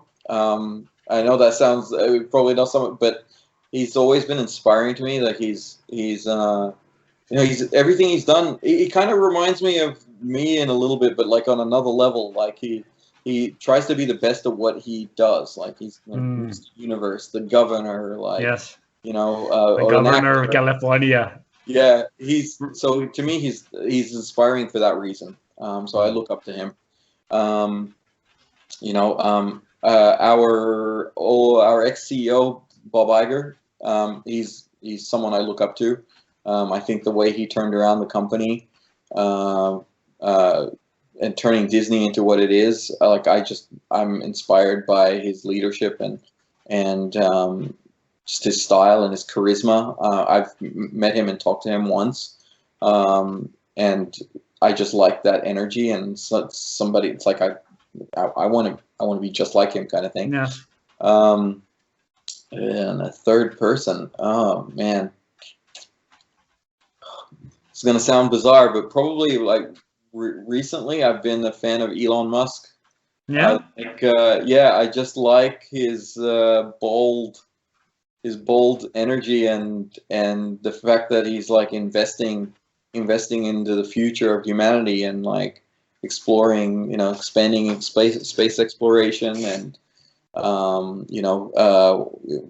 I know that sounds probably not something, but he's always been inspiring to me. Like he's everything he's done. He kind of reminds me of me in a little bit, but like on another level. Like he tries to be the best of what he does. Like he's the universe, the governor. Like yes, the governor of California. Yeah, so to me he's inspiring for that reason. So I look up to him. Our ex-CEO Bob Iger. He's someone I look up to. I think the way he turned around the company and turning Disney into what it is, I'm inspired by his leadership and just his style and his charisma. I've met him and talked to him once, and I just like that energy and somebody. It's like I want to be just like him, kind of thing. Yeah. And a third person, oh man, it's gonna sound bizarre, but probably like recently I've been a fan of Elon Musk. Yeah. I just like his bold energy and the fact that he's like investing into the future of humanity and like exploring, expanding space exploration and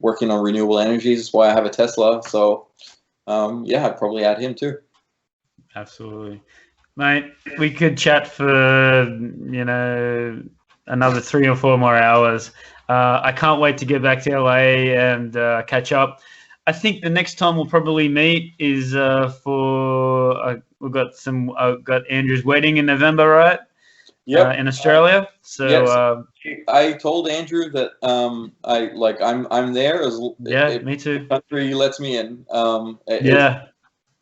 working on renewable energies. That's why I have a Tesla. So, I'd probably add him too. Absolutely, mate. We could chat for another 3 or 4 more hours. I can't wait to get back to LA and catch up. I think the next time we'll probably meet is for we've got Andrew's wedding in November, right? Yeah, in Australia. So yes. I told Andrew that I'm there as me too. The country lets me in.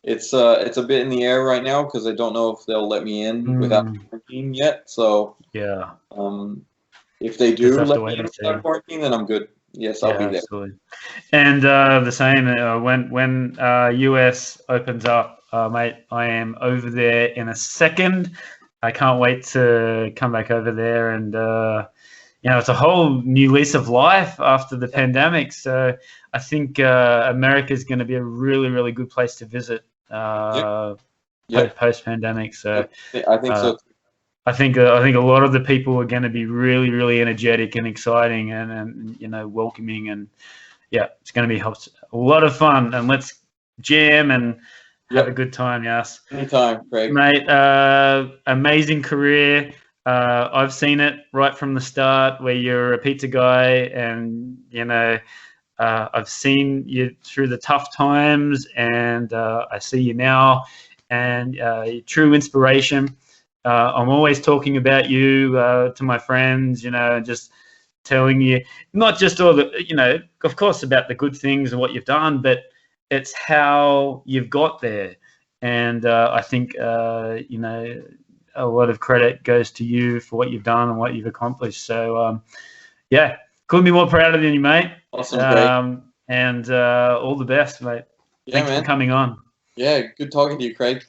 it's a bit in the air right now because I don't know if they'll let me in without quarantine yet. So yeah, if they just do have to let wait me in and see. without quarantine, then I'm good. Yes, I'll Yeah, be there. absolutely. And the same when US opens up, mate. I am over there in a second. I can't wait to come back over there, and it's a whole new lease of life after the pandemic. So I think America is going to be a really, really good place to visit post pandemic. So I think so. I think a lot of the people are going to be really, really energetic and exciting, and welcoming, and yeah, it's going to be a lot of fun. And let's jam and have a good time, Yas. Anytime, Craig. Mate, amazing career. I've seen it right from the start, where you're a pizza guy, and I've seen you through the tough times, and I see you now, and true inspiration. I'm always talking about you to my friends, just telling you not just all the, of course, about the good things and what you've done, but it's how you've got there. And I think, a lot of credit goes to you for what you've done and what you've accomplished. So, yeah, couldn't be more proud of you, mate. Awesome, Craig. And all the best, mate. Yeah, Thanks man. for coming on. Yeah, good talking to you, Craig.